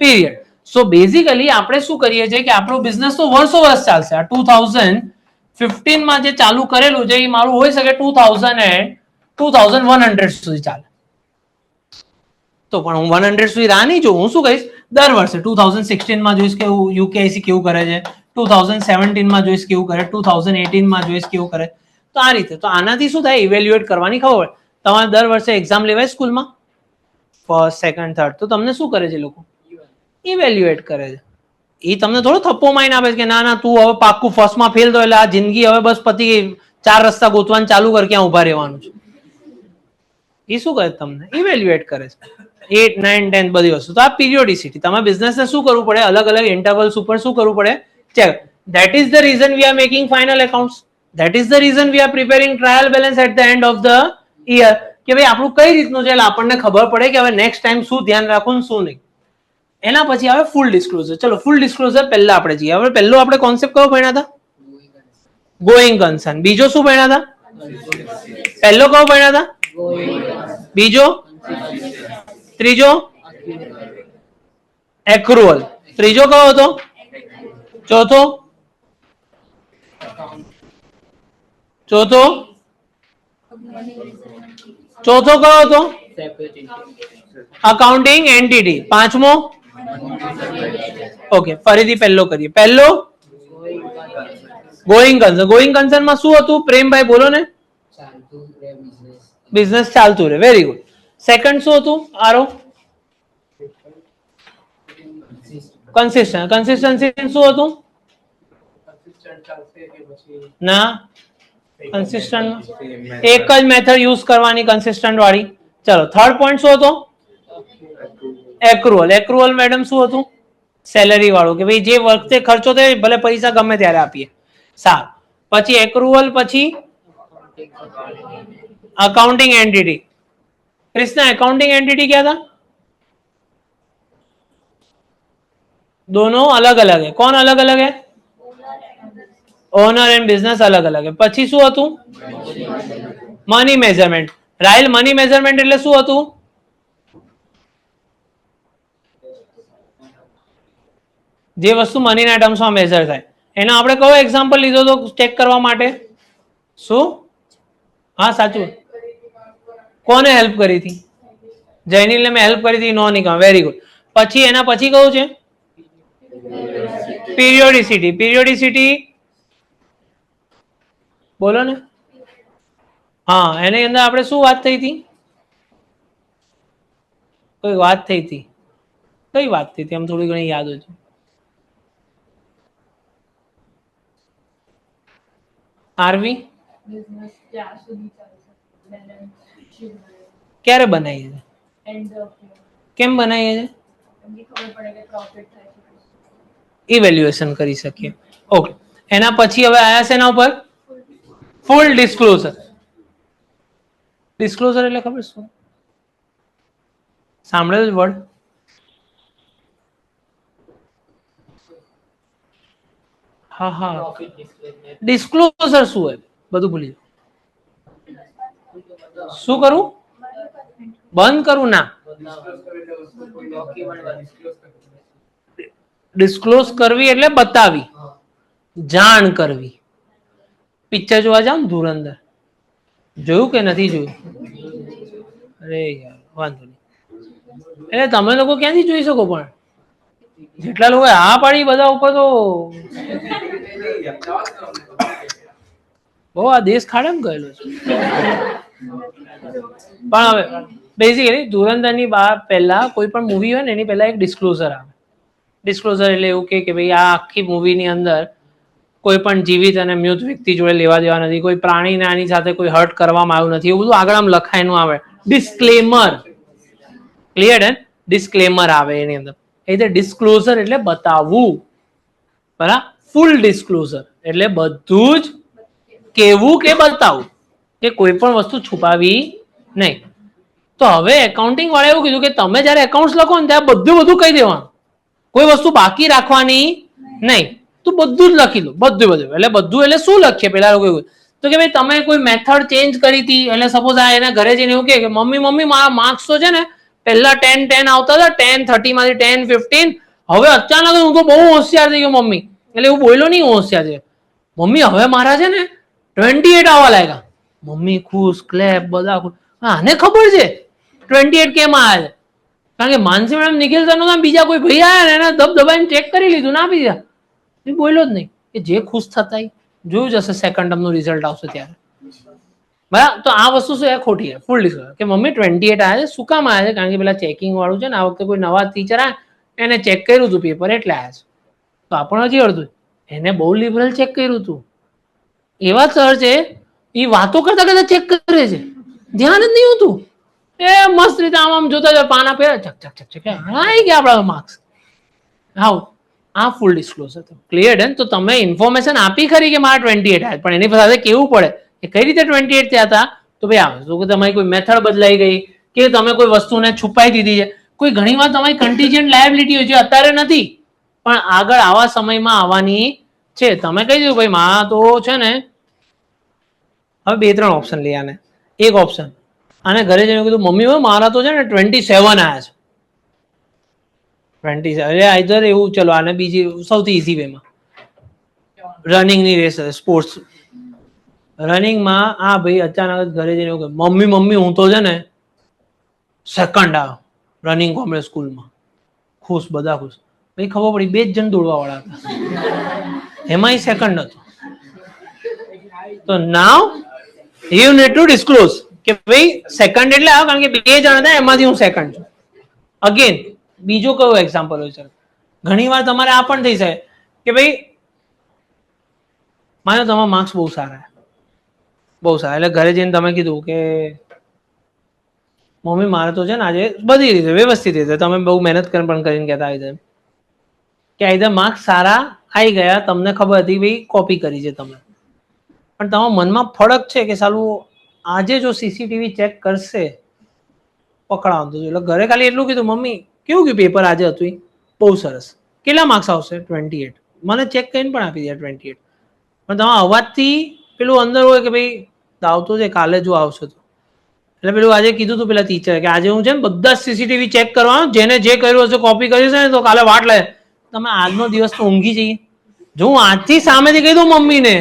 પીરિયડ. સો બેઝિકલી આપણે શું કરીએ છીએ કે આપણો બિઝનેસ તો વર્ષો વર્ષ ચાલશે. આ 2015માં જે ચાલુ કરેલું છે એ મારું હોઈ શકે 2100 સુધી ચાલે. તો પણ હું 100 સુધી રાહ નહીં જોઉં. હું શું કહીશ? દર વર્ષે 2016માં જોઈશ કે યુકેઆઈસી કેવું કરે છે, 2017માં જોઈશ કેવું કરે, 2018માં જોઈશ કેવું કરે. તો આ રીતે. તો આનાથી શું થાય? ઇવેલ્યુએટ કરવાની ખબર પડે. તમારે દર વર્ષે એક્ઝામ લેવાય સ્કૂલમાં, ફર્સ્ટ, સેકન્ડ, થર્ડ, તો તમને શું કરે છે લોકો? ઇવેલ્યુએટ કરે છે. એ તમને થોડો થપ્પો મારીને આપે છે કે ના તું હવે પાક્કું ફર્સ્ટમાં ફેલ તો એટલે આ જિંદગી હવે બસ પતી ગઈ, 4 રસ્તા ગોતવાનું ચાલુ કર, ક્યાં ઉભા રહેવાનું છે. એ શું કરે? તમને ઇવેલ્યુએટ કરે છે. 8, 9, 10 બધી વસ્તુ. તો આ પીરિયોડિસિટી. તમારે બિઝનેસને શું કરવું પડે? અલગ અલગ ઇન્ટરવલ્સ ઉપર શું કરવું પડે? Check. That is the reason we are making final accounts. That is the reason we are preparing trial balance at the end of the year. કે ભાઈ આપણું કઈ રીતનું છે, એટલે આપણને ખબર પડે કે હવે નેક્સ્ટ ટાઈમ શું ધ્યાન રાખવું ને શું નહીં. એના પછી આવે ફૂલ ડિસ્ક્લોઝર. ચલો ફૂલ ડિસ્ક્લોઝર પહેલા આપણે જઈએ. હવે પહેલો આપણે કોન્સેપ્ટ કયો ભણ્યા હતા? Going concern. બીજો શું ભણ્યા હતા? પહેલો કયો ભણ્યા હતા? બીજો? ત્રીજો? એક્રુઅલ. ત્રીજો કયો હતો? ચોથો? ચોથો કયો હતો? Accounting entity. પાંચમો? ઓકે, ફરીથી પહેલો કરીએ. પહેલો ગોઈંગ કન્સર્ન. ગોઈંગ કન્સર્ન માં શું હતું? પ્રેમભાઈ બોલો ને. બિઝનેસ ચાલતું રહે. Very good. સેકન્ડ શું હતું? આરો? કન્સિસ્ટન્ટ. કન્સિસ્ટન્સી શું હતું? ના, કન્સિસ્ટન્ટ એક જ મેથડ યુઝ કરવાની, કન્સિસ્ટન્ટ વાળી. ચલો થર્ડ પોઈન્ટ શું હતો? એક્રુઅલ. એક્રુઅલ મેડમ શું હતું? સેલરી વાળું, કે ભાઈ જે વખતે ખર્ચો થાય ભલે પૈસા ગમે ત્યારે આપીએ. સારું. પછી એક્રુઅલ પછી accounting entity. Krishna accounting entity क्या था? दोनों अलग अलग है. कौन अलग अलग है? ओनर एंड बिजनेस अलग अलग है. પછી શું હતું? Money measurement. રાઇલ મની મેઝરમેન્ટ એટલે શું હતું? જે વસ્તુ મનીના ટર્મ્સમાં મેઝર થાય. એનો આપણે કયો એક્ઝામ્પલ લીધો તો ચેક કરવા માટે? શું? હા સાચું. કોને હેલ્પ કરી હતી? જૈનિલને મેં હેલ્પ કરી હતી. નો નિકમ. Very good. પછી એના પછી કયું છે? પીરિયોડિસિટી. પીરિયોડિસિટી બોલો ને. હા, એની અંદર આપણે શું વાત થઈ હતી? કોઈ વાત થઈ હતી. કઈ વાત થઈ હતી? આમ થોડી ઘણી યાદ હોય છે. આરવી ક્યારે બનાવીએ છે? કેમ બનાવીએ છે? ઇવેલ્યુએશન કરી શકીએ. ઓકે. એના પછી હવે આયા છે એના ઉપર ફૂલ ડિસ્ક્લોઝર. ડિસ્ક્લોઝર એટલે ખબર શું? સાંભળેલું વર્ડ? હા હા. ડિસ્ક્લોઝર શું હોય? બધું ભૂલી જાઓ. શું કરવું? બંધ કરવું? ના, ડિસ્ક્લોઝ કરવી એટલે બતાવી, જાણ કરવી. પિક્ચર જોવા જાવ ને ધુરંધર, જોયું કે નથી જોયું? અરે યાર વાંધો નહીં. એટલે તમે લોકો ક્યાંથી જોઈ શકો? પણ જેટલા લોકો હા પાડી બધા ઉપર તો બહુ આ દેશ ખાડેમ ગયેલો છે. પણ હવે બેઝિકલી ધુરંધરની પહેલા કોઈ પણ મૂવી હોય ને એની પહેલા એક ડિસ્ક્લોઝર આવે. ડિસ્ક્લોઝર એટલે એવું કે ભાઈ આ આખી મૂવીની અંદર કોઈ પણ જીવિત અને મૃત વ્યક્તિ જોડે લેવા દેવા નથી, કોઈ પ્રાણીને આની સાથે કોઈ હર્ટ કરવામાં આવ્યું નથી, એવું બધું આગળ આમ લખાયેલું આવે. ડિસ્ક્લેમર, ક્લિયર હે? ડિસ્ક્લેમર આવે એની અંદર. એટલે ડિસ્ક્લોઝર એટલે બતાવવું, બરાબર? ફૂલ ડિસ્ક્લોઝર એટલે બધું જ કેવું કે બતાવું, કે કોઈ પણ વસ્તુ છુપાવી નહીં. તો હવે એકાઉન્ટિંગ વાળા એવું કીધું કે તમે જયારે એકાઉન્ટ્સ લખો ને ત્યારે બધું કહી દેવાનું, કોઈ વસ્તુ બાકી રાખવાની નહીં. તો બધું જ લખી લો, બધું. એટલે બધું એટલે શું લખીએ? પેલા લોકો એવું તો કે ભાઈ તમે કોઈ મેથડ ચેન્જ કરી હતી, એટલે સપોઝ આ એના ઘરે જઈને એવું કે મમ્મી મારા માર્ક્સ તો છે ને પહેલા 10 આવતા હતા, 10 30 માંથી 10 15, હવે અચાનક હું તો બહુ હોશિયાર થઈ ગયો મમ્મી. એટલે એવું બોલ્યો નહીં હોશિયાર છે મમ્મી, હવે મારા છે ને 28 આવવા લાગ્યા. મમ્મી ખુશ, ક્લેપ, બધા ખુશ. આને ખબર છે 28 કેમ આવ્યા છે, કારણ કે માનસી મેડમ નિખિલ સર નું બીજા કોઈ ભાઈ આવ્યા ને એને દબાઈને ચેક કરી લીધું ના આપી દીધા. એ બોલ્યો જ નહીં. કે જે ખુશ થતા જોયું જશે સેકન્ડ ટર્મનું રિઝલ્ટ આવશે ત્યારે, બરાબર? તો આ વસ્તુ શું એ ખોટી છે. ફૂલ ડિસ્ક્લોઝર કે મમ્મી 28 આવ્યા છે. શું કામ આવ્યા છે? કારણ કે પેલા ચેકિંગ વાળું છે ને આ વખતે કોઈ નવા ટીચર આવે એને ચેક કર્યું હતું પેપર એટલે આવ્યા છે. તો આપણને હજી અડધું, એને બહુ લિબરલ ચેક કર્યું હતું. એવા સર છે એ વાતો કરતા કરતા ચેક કરે છે, ધ્યાન જ નહીં હોતું. એ મસ્ત રીતે આમ જોતા જાય, પાના પહેલા ચક ચક ચક ચક આવી ગયા આપણા માર્ક્સ. હાઉ આ ફૂલ ડિસ્ક્લોઝર. ક્લિયર હે? તો તમે ઇન્ફોર્મેશન આપી ખરી કે મારા 28 આવ્યા, પણ એની સાથે કેવું પડે કે કઈ રીતે 28 થયા હતા. તો ભાઈ આવે તો કે તમારી કોઈ મેથડ બદલાઈ ગઈ, કે તમે કોઈ વસ્તુને છુપાઈ દીધી છે. કોઈ ઘણી વાર તમારી કન્ટીજન્ટ લાયબિલિટી હોય છે, અત્યારે નથી પણ આગળ આવા સમયમાં આવવાની છે. તમે કહી દીધું ભાઈ માં તો છે ને, હવે 2-3 ઓપ્શન લઈ આને. એક ઓપ્શન આને ઘરે જઈને કીધું મમ્મી મારા તો છે ને 27 આવ્યા છે. 27 એટલે આઈધર એવું, ચલો આને બીજી સૌથી ઈઝી વેમાં રનિંગની રેસ, સ્પોર્ટ્સ રનિંગમાં આ ભાઈ અચાનક જ ઘરે જઈને એવું કહે મમ્મી હું તો છે ને સેકન્ડ આવ્યો રનિંગ કોમ્પ્લેક્સ સ્કૂલમાં. ખુશ, બધા ખુશ. ભાઈ ખબર પડી 2 જ જણ દોડવા વાળા હતા, એમાં સેકન્ડ હતો. તો now you need to disclose કે ભાઈ સેકન્ડ એટલે આવ્યો કારણ કે 2 જણ હતા એમાંથી હું સેકન્ડ છું. અગેન બીજો કયો એક્ઝામ્પલ હોય છે? ઘણી વાર તમારે આ પણ થઈ જાય કે ભાઈ માનો તમારા માર્ક્સ બહુ સારા, એટલે ઘરે જઈને તમે કીધું કે મમ્મી મારે તો છે ને આજે બધી રીતે વ્યવસ્થિત રીતે તમે બહુ મહેનત પણ કરીને કહેતા આવી કે આઈધર માર્ક્સ સારા આવી ગયા, તમને ખબર હતી ભાઈ કોપી કરી છે તમે, પણ તમારા મનમાં ફરક છે કે સાલું આજે જો સીસીટીવી ચેક કરશે પકડાવતું. એટલે ઘરે ખાલી એટલું કીધું મમ્મી કેવું ગયું પેપર આજે હતું? બહુ સરસ. કેટલા માર્ક્સ આવશે? 28. મને ચેક કરીને પણ આપી દે 28. પણ તમારા અવાજથી પેલું અંદર હોય કે ભાઈ આવતો છે કાલે જો આવશે તો. એટલે પેલું આજે કીધું હતું પેલા ટીચરે કે આજે હું છે ને બધા સીસીટીવી ચેક કરવાનું, જેને જે કર્યું હશે કોપી કરી છે ને તો કાલે વાટ લે. તમે આજનો દિવસ તો ઊંઘી જઈએ. જો હું આજથી સામેથી કહી દઉં મમ્મીને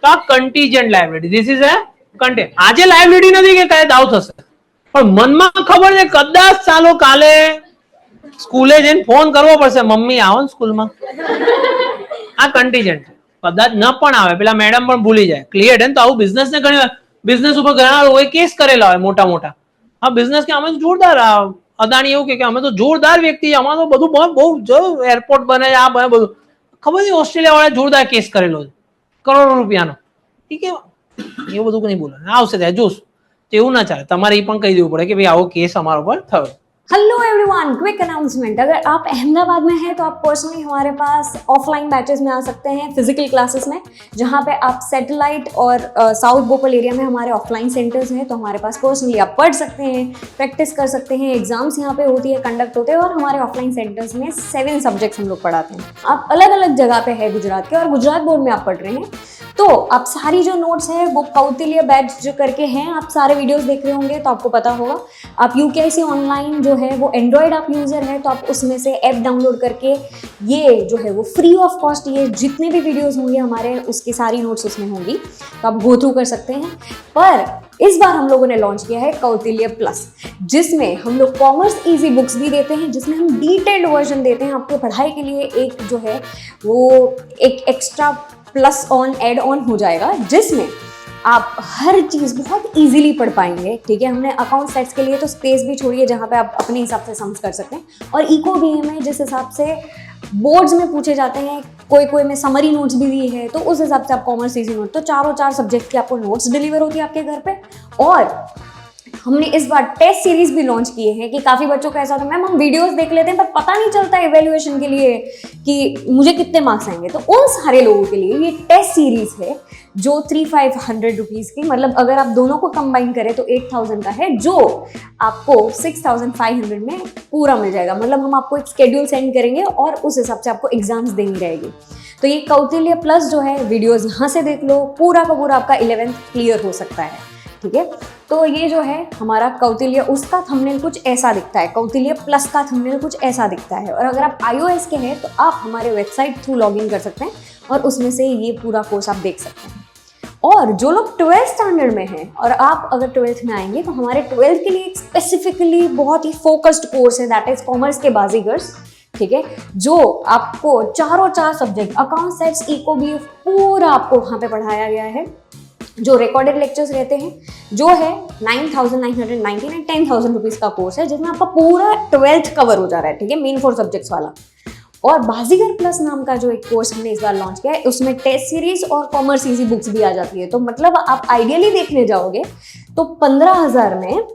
તો આ contingent liability, this is A content. આજે લાયબિલિટી નથી કે કાલે દાવ થશે, પણ મનમાં ખબર છે કદાચ ચાલો કાલે સ્કૂલે જઈને ફોન કરવો પડશે મમ્મી આવો ને સ્કૂલમાં. આ કન્ટીજન્ટ કદાચ ન પણ આવે, પેલા મેડમ પણ ભૂલી જાય. ક્લિયર હે? તો આવું બિઝનેસ ને ઘણી વાર બિઝનેસ ઉપર ઘણા લોકોએ કેસ કરેલા હોય મોટા. હા બિઝનેસ કે અમે તો જોરદાર, અદાણી એવું કે અમે તો જોરદાર વ્યક્તિ, અમારે તો બધું બહુ એરપોર્ટ બને આ બને બધું. ખબર છે ઓસ્ટ્રેલિયા વાળા જોરદાર કેસ કરેલો છે કરોડો રૂપિયાનો. ઠીક છે, એવું બધું નહીં બોલે, આવશે ત્યાં જોશ. એવું ના ચાલે, તમારે એ પણ કહી દેવું પડે કે ભાઈ આવો કેસ અમારા ઉપર થયો. Hello everyone, quick announcement. अगर आप अहमदाबाद में हैं तो आप पर्सनली हमारे पास ऑफलाइन बैचेस में आ सकते हैं, फिजिकल क्लासेस में, जहां पे आप सैटेलाइट और साउथ भोपाल एरिया में हमारे ऑफलाइन सेंटर्स हैं, तो हमारे पास पर्सनली आप पढ़ सकते हैं, प्रैक्टिस कर सकते हैं, एग्जाम्स यहाँ पे होती है, कंडक्ट होते हैं, और हमारे ऑफलाइन सेंटर्स में 7 सब्जेक्ट्स हम लोग पढ़ाते हैं। आप अलग अलग जगह पे है गुजरात के और गुजरात बोर्ड में आप पढ़ रहे हैं तो आप सारी जो नोट्स है वो कौटिल्य बैच जो करके हैं, आप सारे वीडियोस देख रहे होंगे तो आपको पता होगा। आप यूकेआईसी ऑनलाइन जो है वो एंड्रॉयड आप यूजर है तो आप उसमें से ऐप डाउनलोड करके ये जो है वो फ्री ऑफ कॉस्ट ये जितने भी वीडियोस होंगे हमारे उसकी सारी नोट्स उसमें होंगी तो आप गो थ्रू कर सकते हैं। पर इस बार हम लोगों ने लॉन्च किया है कौटिल्य प्लस, जिसमें हम लोग कॉमर्स इजी बुक्स भी देते हैं, जिसमें हम डिटेल्ड वर्जन देते हैं आपके पढ़ाई के लिए। एक जो है वो एक extra plus on add on हो जाएगा जिसमें आप हर चीज़ बहुत इजीली पढ़ पाएंगे। ठीक है, हमने अकाउंट सेट्स के लिए तो स्पेस भी छोड़ी है जहाँ पे आप अपने हिसाब से सम्स कर सकते हैं, और इको बीए में जिस हिसाब से बोर्ड्स में पूछे जाते हैं कोई में समरी नोट्स भी दी है तो उस हिसाब से आप कॉमर्स इजी नोट तो चार सब्जेक्ट की आपको नोट्स डिलीवर होती है आपके घर पे। और हमने इस बार टेस्ट सीरीज भी लॉन्च किए हैं कि काफ़ी बच्चों का ऐसा होता है मैम हम वीडियोस देख लेते हैं पर पता नहीं चलता इवैल्यूएशन के लिए कि मुझे कितने मार्क्स आएंगे। तो उन सारे लोगों के लिए ये टेस्ट सीरीज है जो 3500 रुपीज़ की, मतलब अगर आप दोनों को कंबाइन करें तो 8000 का है, जो आपको 6500 में पूरा मिल जाएगा। मतलब हम आपको एक शेड्यूल सेंड करेंगे और उस हिसाब से आपको एग्जाम्स देनी रहेगी। तो ये कौटिल्य प्लस जो है वीडियोस यहाँ से देख लो, पूरा का पूरा आपका 11th क्लियर हो सकता है। ठीक है, तो ये जो है हमारा कौटिल्य, उसका थंबनेल कुछ ऐसा दिखता है, कौटिल्य प्लस का थंबनेल कुछ ऐसा दिखता है। और अगर आप iOS के हैं तो आप हमारे वेबसाइट थ्रू लॉगिन कर सकते हैं और उसमें से ये पूरा कोर्स आप देख सकते हैं। और जो लोग 12th स्टैंडर्ड में हैं और आप अगर 12th में आएंगे तो हमारे 12th के लिए एक स्पेसिफिकली बहुत ही फोकस्ड कोर्स है, दैट इज कॉमर्स के बाजीगर्स। ठीक है, जो आपको चार सब्जेक्ट अकाउंट सेट्स इको भी पूरा आपको वहाँ पे पढ़ाया गया है। जो रिकॉर्डेड लेक्चर्स रहते हैं, जो है 9999 एंड 10,000 रुपीज़ का कोर्स है जिसमें आपका पूरा 12th कवर हो जा रहा है। ठीक है, मेन 4 सब्जेक्ट्स वाला। और बाजीगर प्लस नाम का जो एक कोर्स हमने इस बार लॉन्च किया है उसमें टेस्ट सीरीज और कॉमर्स इजी बुक्स भी आ जाती है। तो मतलब आप आइडियली देखने जाओगे तो 15,000 में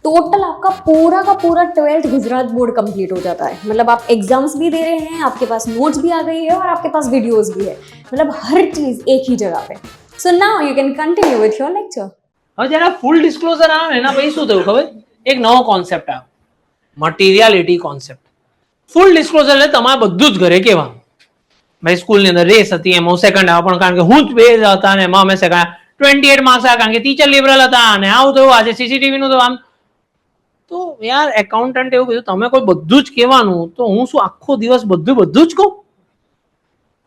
टोटल आपका पूरा का पूरा 12th गुजरात बोर्ड कंप्लीट हो जाता है। मतलब आप एग्जाम्स भी दे रहे हैं, आपके पास नोट्स भी आ गई है और आपके पास वीडियोस भी है, मतलब हर चीज एक ही जगह पे। So now you can continue with your lecture. હવે જ્યારે ફૂલ ડિસ્ક્લોઝર આવે એના પછી શું થયું ખબર, એક નવો કોન્સેપ્ટ આવ્યો, મટીરિયાલિટી કોન્સેપ્ટ. ફૂલ ડિસ્ક્લોઝર એટલે તમારે બધું જ ઘરે કહેવાનું. ભાઈ સ્કૂલની અંદર રેસ હતી એમાં સેકન્ડ આવ્યો, પણ કારણ કે હું જ બે હતા ને એમાં અમે સેકન્ડ 28 માર્ક્સ આવ્યા કારણ કે ટીચર લિબરલ હતા અને આવું થયું, આજે સીસીટીવી નું તો આમ. તો યાર એકાઉન્ટન્ટ એવું કીધું તમે કોઈ બધું જ કહેવાનું, તો હું શું આખો દિવસ બધું જ કહું?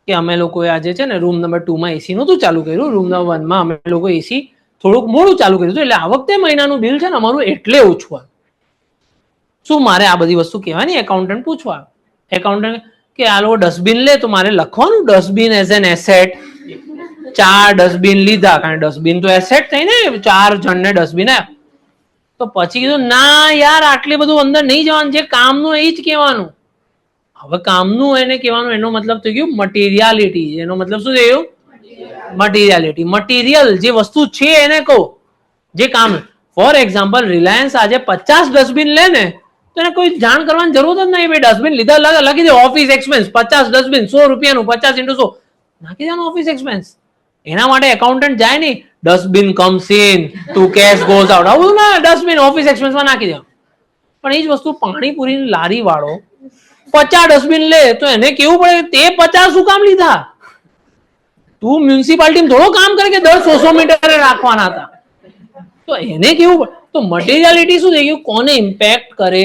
કે અમે લોકોએ આજે છે ને રૂમ નંબર 2 માં એસી નહોતું ચાલુ કર્યું, રૂમ નંબર 1 માં અમે લોકો એસી થોડુંક મોડું ચાલુ કર્યું હતું, એટલે આ વખતે મહિનાનું બિલ છે ને અમારું એટલે ઓછું આવ્યું. શું મારે આ બધી વસ્તુ કહેવાની? એકાઉન્ટન્ટ પૂછવા, એકાઉન્ટન્ટ કે આ લોકો ડસ્ટબિન લે તો મારે લખવાનું dustbin as an asset. 4 dustbin લીધા, કારણ ડસ્ટબિન તો એસેટ થઈ ને, 4 જણને ડસ્ટબિન આપ્યા. તો પછી કીધું ના યાર આટલે બધું અંદર નહીં જવાનું, જે કામનું એ જ કહેવાનું. હવે કામનું એને કહેવાનું, એનો મતલબ થઈ ગયું મટીરિયાલિટી. એનો મતલબ શું થયું? મટીરિયાલિટી. મટીરિયલ જે વસ્તુ છે એને કહો, જે કામ. ફોર એક્ઝામ્પલ રિલાયન્સ આજે 50 ડસ્ટબિન લે ને તો એને કોઈ જાણ કરવાની જરૂર જ નહીં. ભાઈ ડસ્ટબિન લીધા લખી દે ઓફિસ એક્સપેન્સ 50 ડસ્ટબિન 100 રૂપિયાનું, 50 × 100 નાખી દેવાનું ઓફિસ એક્સપેન્સ. એના માટે એકાઉન્ટન્ટ જાય નહીં, dustbin comes in to cash goes out, આવું ના, ડસ્ટબિન ઓફિસ એક્સપેન્સમાં નાખી દેવાનું. પણ એ જ વસ્તુ પાણીપુરીની લારી વાળો 50 ડસ્ટબિન લે તો એને કેવું પડે તે 50 શું કામ લીધા? તું મ્યુનિસિપાલિટી થોડો કામ કરે કે 100 મીટર રાખવાના હતા. તો એને કેવું પડે? તો મટીરિયાલિટી શું થઈ ગયું? કોને ઇમ્પેક્ટ કરે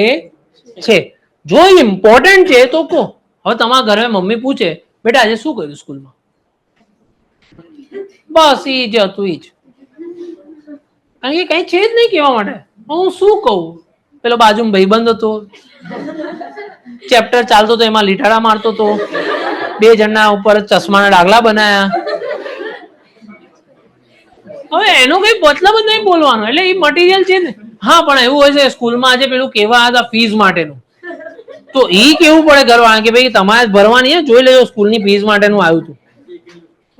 છે? જો ઇમ્પોર્ટન્ટ છે તો કહો. હવે તમારા ઘરે મમ્મી પૂછે બેટા આજે શું કર્યું સ્કૂલમાં? બસ એ જ હતું એ જ, કારણ કે કઈ છે જ નહીં કહેવા માટે. હું શું કહું? પેલો બાજુમાં ભાઈબંધ હતો, ચેપ્ટર ચાલતો તો એમાં લીઠાડા મારતો તો, 2 જણના ઉપર ચશ્માના ડાગલા બનાયા. હવે એનો કઈ મતલબ જ નહીં બોલવાનો, એટલે એ મટીરિયલ છે ને. હા પણ એવું હોય છે સ્કૂલમાં આજે પેલું કેવા હતા ફીસ માટેનું, તો એ કેવું પડે ઘરવાળા કે ભાઈ તમારે ભરવાની, જોઈ લેજો સ્કૂલની ફીસ માટેનું આવ્યું હતું.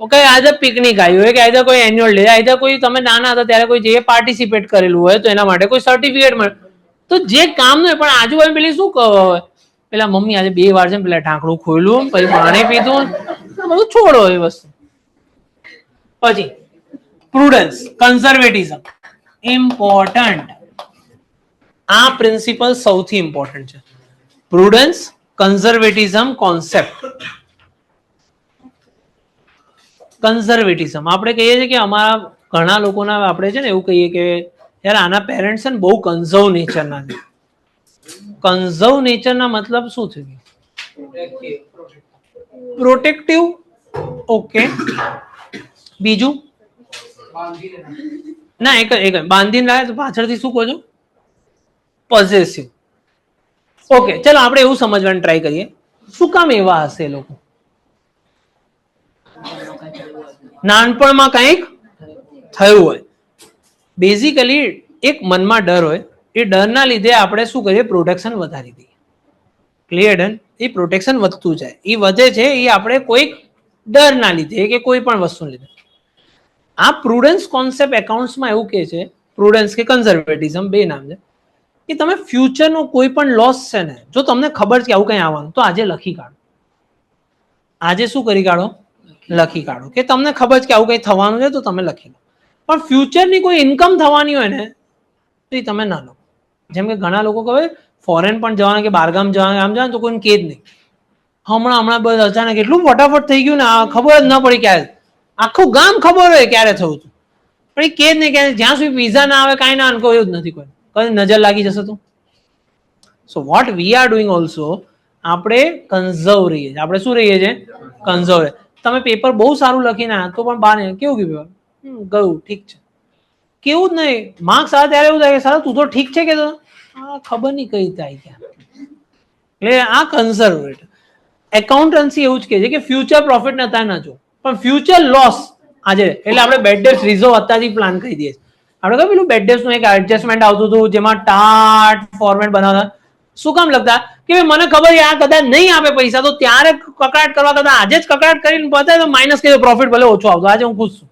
ઓકે, આજે પિકનિક આવ્યું હોય કે આજે કોઈ એન્યુઅલ ડે, આજે કોઈ તમે નાના હતા ત્યારે કોઈ જે પાર્ટિસિપેટ કરેલું હોય તો એના માટે કોઈ સર્ટિફિકેટ મળે. તો જે કામ નું પણ આજુબાજુ પેલી શું કહો, પેલા મમ્મી આજે 2 વાર છે પેલા ઢાંકણું ખોલ્યું પછી પાણી પીધું, બધું છોડો એ વસ્તુ. પછી પ્રુડન્સ, કન્ઝર્વેટિઝમ ઇમ્પોર્ટન્ટ. આ પ્રિન્સિપલ સૌથી ઇમ્પોર્ટન્ટ છે. પ્રુડન્સ, કન્ઝર્વેટિઝમ કોન્સેપ્ટ. કન્ઝર્વેટિઝમ. આપણે કહીએ છીએ કે અમારા ઘણા લોકોના આપણે છે ને એવું કહીએ કે યાર આના પેરેન્ટ્સ છે ને બહુ કન્ઝર્વ નેચરના છે. કન્ઝર્વ નેચરના મતલબ શું છે? પ્રોટેક્ટિવ. ઓકે, બીજું ના એક બાંધીને લાવે તો પાછળથી શું કહો છો? પોઝેસિવ. ઓકે, ચલો આપણે એવું સમજવાની ટ્રાય કરીએ શું કામ એવા હશે લોકો? નાનપણમાં કંઈક થયું હોય. બેઝિકલી એક મનમાં ડર હોય, એ ડરના લીધે આપણે શું કરીએ? પ્રોટેક્શન વધારી દઈએ. Clear done? એ પ્રોટેક્શન વધતું જાય, એ વધે છે એ આપણે કોઈક ડરના લીધે કે કોઈ પણ વસ્તુ લીધે. આ પ્રુડન્સ કોન્સેપ્ટ એકાઉન્ટ્સમાં એવું કહે છે, પ્રુડન્સ કે કન્ઝર્વેટિઝમ બે નામ છે, કે તમે ફ્યુચરનો કોઈ પણ લોસ છે ને, જો તમને ખબર છે કે આવું કંઈ આવવાનું, તો આજે લખી કાઢો. આજે શું કરી કાઢો? લખી કાઢો. કે તમને ખબર છે કે આવું કંઈ થવાનું છે તો તમે લખી લો. પણ ફ્યુચરની કોઈ ઇન્કમ થવાની હોય ને તો એ તમે ના લો. જેમ કે ઘણા લોકો કહે ફોરેન પણ જવાના કે બહારગામ જવાના, આમ જવાના તો કોઈને કે જ નહીં. હમણાં બસ અચાનક એટલું ફટાફટ થઈ ગયું ને, ખબર જ ન પડી ક્યારે. આખું ગામ ખબર હોય ક્યારે થયું હતું, પણ એ કે જ નહીં કે જ્યાં સુધી વિઝા ના આવે કાંઈ ના અનુભવ્યું જ નથી. કોઈ નજર લાગી જશે તો. So what we are doing also, આપણે કન્ઝર્વ રહીએ છીએ. આપણે શું રહીએ છીએ? કન્ઝર્વ. તમે પેપર બહુ સારું લખીને તો પણ બહાર કેવું ગયું? ગયું, ઠીક છે. કેવું જ નહીં, માર્ક્સ આવે ત્યારે એવું થાય કે સારું તું તો ઠીક છે કે ખબર નહીં કઈ રીતે આવી ગયા. એટલે આ કન્ઝર્વેટિવ એકાઉન્ટન્સી એવું જ કહે છે કે ફ્યુચર પ્રોફિટ નતા ના જો, પણ ફ્યુચર લોસ આજે. એટલે આપણે બેડ ડેપ્સ રિઝર્વ અત્યારથી પ્લાન કરી દઈએ. આપણે કહ્યું પેલું બેડ ડેપ્સનું એક એડજસ્ટમેન્ટ આવતું હતું જેમાં ટાટ ફોર્મેટ બનાવતા. શું કામ લખતા? કે મને ખબર છે આ કદાચ નહીં આપે પૈસા તો ત્યારે કકડાટ કરવા કરતા આજે જ કકડાટ કરીને બતાવે તો માઇનસ કરી પ્રોફિટ ભલે ઓછો આવતો. આજે હું ખુશ છું,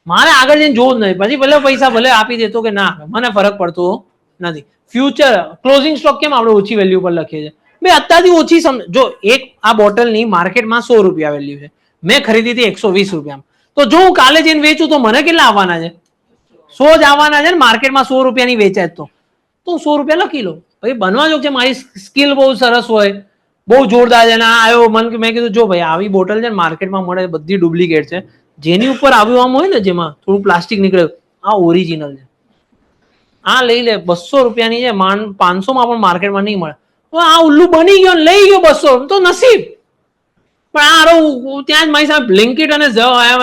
મારે આગળ જઈને જોવું જ નહીં. પછી ભલે પૈસા ભલે આપી દેતો કે ના આપે, મને ફરક પડતો નથી. ફ્યુચર ક્લોઝિંગ સ્ટોક કેમ આપણે ઓછી વેલ્યુ પર લખીએ છીએ? ભાઈ અત્યારથી ઓછી જો એક આ બોટલની માર્કેટમાં 100 રૂપિયા વેલ્યુ છે, મેં ખરીદી હતી 120 રૂપિયામાં, તો જો હું કાલે જઈને વેચું તો મને કેટલા આવવાના છે? 100 જ આવવાના છે ને. માર્કેટમાં 100 રૂપિયાની વેચાય તો હું 100 રૂપિયા લખી લો. ભાઈ બનવા જો છે, મારી સ્કિલ બહુ સરસ હોય, બહુ જોરદાર છે. ના આવ્યો મન, મેં કીધું જો ભાઈ આવી બોટલ છે ને માર્કેટમાં મળે, બધી ડુપ્લિકેટ છે. જેની ઉપર આવ્યું આમ હોય ને, જેમાં થોડું પ્લાસ્ટિક નીકળે, આ ઓરિજિનલ છે, આ લઈ લે. 200 રૂપિયાની છે, 500 માં પણ માર્કેટમાં નહીં મળે. આ ઉલ્લુ બની ગયો, લઈ ગયો 200 તો નસીબ. પણ આ ત્યાં જ મારી સામે બ્લિંકિટ અને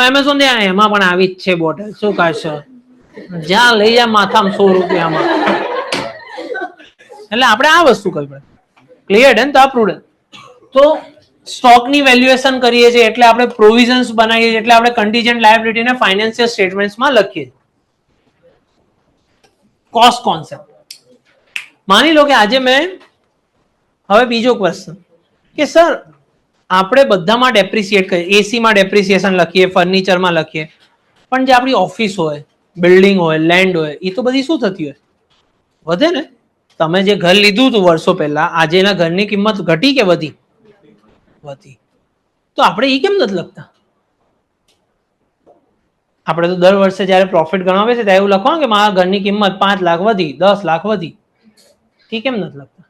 એમેઝોન એમાં પણ આવી જ છે બોટલ. શું કરશો? જ્યાં લઈ જાય માથામાં 100 રૂપિયામાં. એટલે આપણે આ વસ્તુ કરવી પડે. ક્લિયર છે ને? તો આ પ્રુડન્સ. તો સ્ટોકની વેલ્યુએશન કરીએ છીએ એટલે આપણે પ્રોવિઝન્સ બનાવીએ છીએ, એટલે આપણે કન્ટીજન્ટ લાયબિલિટીને ફાઇનાન્શિયલ સ્ટેટમેન્ટ્સમાં લખીએ. Cost concept. માની લો કે આજે મેં, હવે બીજો ક્વેશ્ચન કે સર આપણે બધામાં ડેપ્રિસિએટ કરીએ, એસીમાં ડેપ્રિસિએશન લખીએ, ફર્નિચરમાં લખીએ, પણ જે આપણી ઓફિસ હોય, બિલ્ડિંગ હોય, લેન્ડ હોય, એ તો બધી શું થતી હોય? વધે ને. તમે જે ઘર લીધું હતું વર્ષો પહેલા, આજે એના ઘરની કિંમત ઘટી કે વધી? વધી. તો આપણે એ કેમ નથી લખતા? આપણે તો દર વર્ષે જયારે પ્રોફિટ ગણાવે છે ત્યારે એવું લખવાનું કે મારા ઘરની કિંમત 5 લાખ વધી, 10 લાખ વધી. એ કેમ નથી લખતા?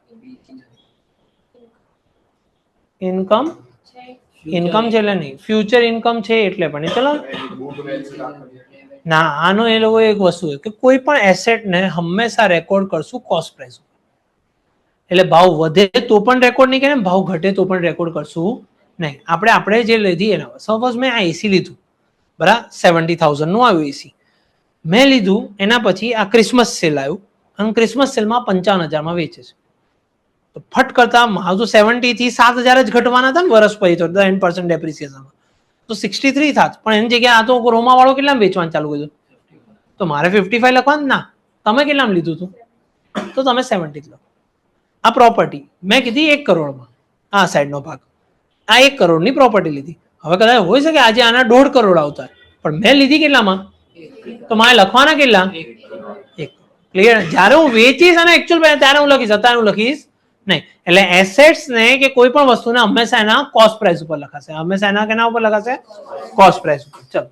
ઇન્કમ છે એટલે નહીં, ફ્યુચર ઇન્કમ છે એટલે પણ. ચલો ના, આનો એ લોકો એક વસ્તુ કે કોઈ પણ એસેટ ને હંમેશા રેકોર્ડ કરશું કોસ્ટ પ્રાઇસ. એટલે ભાવ વધે તો પણ રેકોર્ડ નહીં કરે, ભાવ ઘટે તો પણ રેકોર્ડ કરશું નહીં. આપણે જે લીધી એના, સપોઝ મેં આ એસી લીધું, બરાબર, 70,000 નું આવ્યું એસી મેં લીધું. એના પછી આ ક્રિસમસ સેલ આવ્યું અને ક્રિસમસ સેલમાં 55,000 માં વેચે છે. તો ફટ કરતા મારું તો 70 થી 7,000 જ ઘટવાના હતા ને વર્ષ પછી, તો 10% ડેપ્રિસિએશન, તો 63 થાત. પણ એની જગ્યાએ આ તો રોમા વાળો કેટલામાં વેચવાનું ચાલુ કર્યું? તો મારે 55 લખવાનું ના. તમે કેટલામાં લીધું હતું? તો તમે 70 લખો. આ પ્રોપર્ટી મેં કીધી 1 કરોડમાં, આ સાઈડનો ભાગ, આ 1 કરોડની પ્રોપર્ટી લીધી. હવે કદાચ હોય શકે આજે આના 1.5 કરોડ આવતા, પણ મેં લીધી કેટલામાં? તો મારે લખવાના કેટલા? 1. ક્લિયર? જયારે હું વેચીશ અને એકચ્યુઅલ ત્યારે હું લખીશ, અત્યારે હું લખીશ નહીં. એટલે એસેટ્સ ને કે કોઈ પણ વસ્તુને હંમેશા એના કોસ્ટ પ્રાઇસ ઉપર લખાશે, હંમેશા એના કેના ઉપર લખાશે? કોસ્ટ પ્રાઇસ ઉપર. ચલો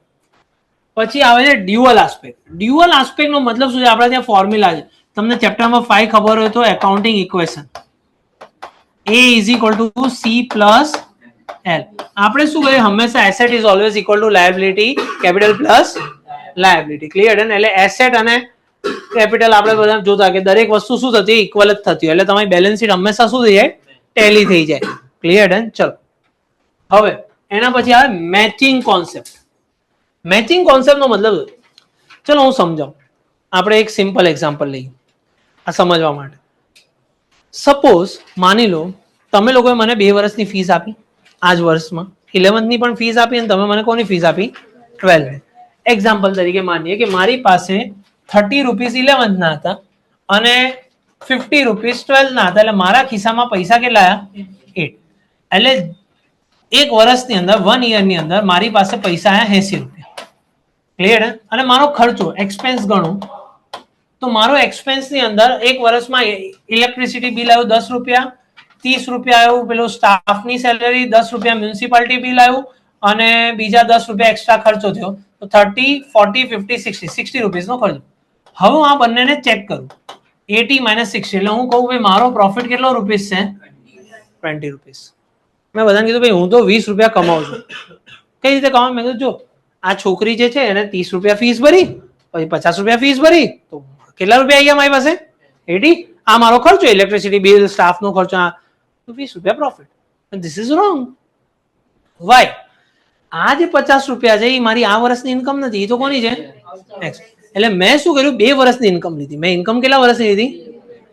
પછી આવે છે ડ્યુઅલ આસ્પેક્ટ. ડ્યુઅલ આસ્પેક્ટ નો મતલબ શું છે? આપણે ત્યાં ફોર્મ્યુલા છે, તમને ચેપ્ટર નંબર 5 ખબર હોય તો, accounting equation A = C + L. આપણે શું કરીએ હંમેશા asset is always equal to liability capital plus liability. Clear? એટલે એસેટ અને કેપિટલ આપણે બધા જોતા કે દરેક વસ્તુ શું થતી ઇક્વલ જ થતી હોય એટલે તમારી બેલેન્સ શીટ હંમેશા શું થઈ જાય ટેલી થઈ જાય. ક્લિયર? ચલો હવે એના પછી આવે મેચિંગ કોન્સેપ્ટ. મેચિંગ કોન્સેપ્ટ નો મતલબ ચલો હું સમજાવું. આપણે એક સિમ્પલ એક્ઝામ્પલ લઈએ આ સમજવા માટે. સપોઝ માની લો તમે લોકોએ મને 2 વર્ષની ફીસ આપી આ જ વર્ષમાં 11th ની પણ ફીસ આપી અને તમે મને કોની ફીસ આપી 12th ની. એક્ઝામ્પલ તરીકે માનીએ કે મારી પાસે 30 રૂપીસ 11th ના હતા અને 50 રૂપીસ 12th ના હતા એટલે મારા ખિસ્સામાં પૈસા કેટલા આવ્યા 8. એટલે એક વર્ષની અંદર 1 યરની અંદર મારી પાસે પૈસા આવ્યા 80 રૂપિયા. ક્લિયર? અને મારો ખર્ચો એક્સપેન્સ ગણું તો મારો એક્સપેન્સ ની અંદર એક વર્ષમાં ઇલેક્ટ્રિસિટી બિલ આવ્યું 10 રૂપિયા, 30 રૂપિયા આવ્યું પેલો સ્ટાફની સેલરી, 10 રૂપિયા મ્યુનિસિપાલિટી બિલ આવ્યું અને બીજા 10 રૂપિયા એક્સ્ટ્રા ખર્ચો થયો તો 30, 40, 50, 60 રૂપીસ નો ખર્ચો. હવે હું આ બંનેને ચેક કરું 80 - 60 એટલે હું કહું ભાઈ મારો પ્રોફિટ કેટલો રૂપીસ છે 20 રૂપીસ. મેં બધાને કીધું ભાઈ હું તો 20 રૂપિયા કમાઉં છું. કઈ રીતે કમાઉં? મેં કીધું જો આ છોકરી જે છે એને 30 રૂપિયા ફીસ ભરી પછી 50 રૂપિયા ફીસ ભરી તો કેટલા રૂપિયા આવી ગયા મારી પાસે 80. આ મારો ખર્ચો ઇલેક્ટ્રિસિટી બિલ સ્ટાફનો ખર્ચો 20 રૂપિયા profit. This is wrong. Why? આ જે 50 રૂપિયા છે એ મારી આ વર્ષની ઇન્કમ નથી એ તો કોની છે એટલે મેં શું કર્યું 2 વર્ષની ઇન્કમ લીધી. મેં ઇન્કમ કેટલા વર્ષની લીધી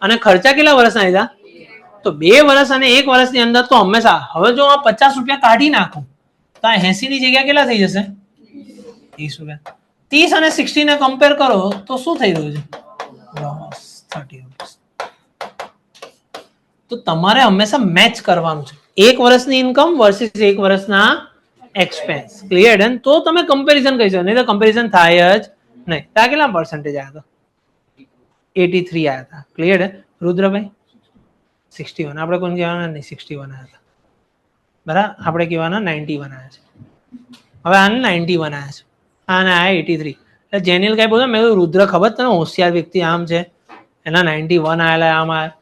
અને ખર્ચા કેટલા વર્ષના લીધા તો 2 વર્ષ અને 1 વર્ષની અંદર તો હંમેશા હવે જો આ 50 રૂપિયા કાઢી નાખું તો આ 80 ની જગ્યા કેટલા થઈ જશે 30 રૂપિયા. 30 અને 60 ને કમ્પેર કરો તો શું થઈ રહ્યું છે લોસ 30 રૂપિયા. તો તમારે હંમેશા મેચ કરવાનું છે 1 વર્ષની ઇન્કમ વર્સિસ 1 વર્ષના એક્સપેન્સ. ક્લિયર? તો તમે કમ્પેરિઝન કરી શકો નહીં તો કમ્પેરિઝન થાય જ નહીં. ત્યાં કેટલા પર્સન્ટેજ આવ્યા હતા 83 આવ્યા હતા. ક્લિયર? રુદ્રભાઈ 61. આપણે કોણ કહેવાના નહીં 61 આવ્યા હતા બરાબર. આપણે કહેવાના 91 આવ્યા છે. હવે આને 91 આવ્યા છે આને આયા 83. એટલે જેનિલ કઈ બોલો મેં રુદ્ર ખબર તને હોશિયાર વ્યક્તિ આમ છે એના 91 આયેલા આમ આયા.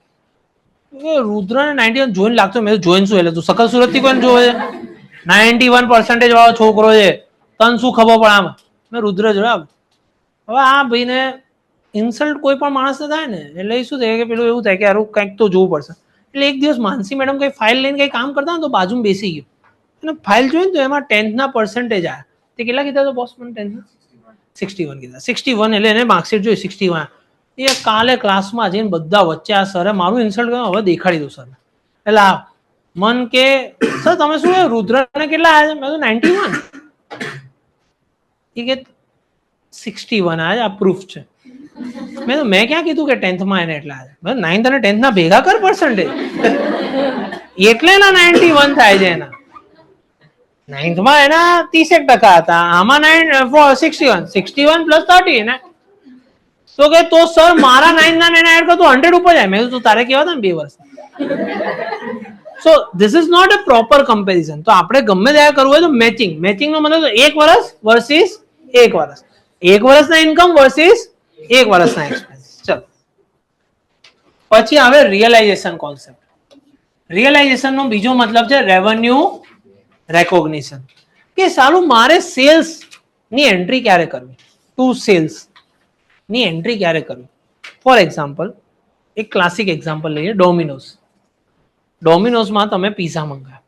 રુદ્ર ને 91 જોઈને લાગતો મેં જોઈને શું એટલે તું સકલ સુરત થી કોઈને જોવે છે 91% વાળો છોકરો છે તને શું ખબર પડે આમાં. મેં રુદ્ર જોયા. હવે આ ભાઈને ઇન્સલ્ટ કોઈ પણ માણસને થાય ને એટલે એ શું થાય કે પેલું એવું થાય કે યાર કંઈક તો જોવું પડશે. એટલે એક દિવસ માનસી મેડમ કઈ ફાઇલ લઈને કઈ કામ કરતા ને તો બાજુમાં બેસી ગયો અને ફાઇલ જોઈ ને તો એમાં 10th ના પર્સન્ટેજ આવ્યા. તે કેટલા કીધા તો બોસ મને 10th 61 કીધા. 61 એટલે એને માર્કશીટ જોઈ 61. એ કાલે ક્લાસમાં જઈને બધા વચ્ચે આ સરે મારું ઇન્સલ્ટ કર્યું હવે દેખાડી દઉં સર. એટલે આ મન કે સર તમે શું રુદ્રને કેટલા આવ્યા છે? મેં તો 91. એ કે 61 આવ્યા આ પ્રૂફ છે. મેં ક્યાં કીધું કે 10th માં એને એટલા આવ્યા. 9th અને 10th ના ભેગા કર પર્સન્ટેજ એટલે એના 91 થાય છે. એના 9th માં એના 30% હતા આમાં 61 પ્લસ 30 ને તો કે તો સર મારા 9 ના એને એડ કરતો 100 ઉપર જાય. મેં તો તારે કેવા હતા ને 2 વર્ષ. So this is not a proper comparison. તો આપણે ગમે ત્યારે કરવું હોય તો મેચિંગ. મેચિંગ નો મતલબ 1 વર્ષ વર્સિસ 1 વર્ષ, 1 વર્ષના ઇન્કમ વર્સિસ 1 વર્ષના એક્સપેન્સ. ચલો પછી આવે રિયલાઇઝેશન કોન્સેપ્ટ. રિયલાઇઝેશન નો બીજો મતલબ છે રેવન્યુ રેકોગ્નિશન. કે સારું મારે સેલ્સ ની એન્ટ્રી ક્યારે કરવી ટુ સેલ્સ ની એન્ટ્રી ક્યારે કરવી. ફોર એક્ઝામ્પલ એક ક્લાસિક એક્ઝામ્પલ લઈએ ડોમિનોઝ. ડોમિનોઝમાં તમે પીઝા મંગાવ્યા.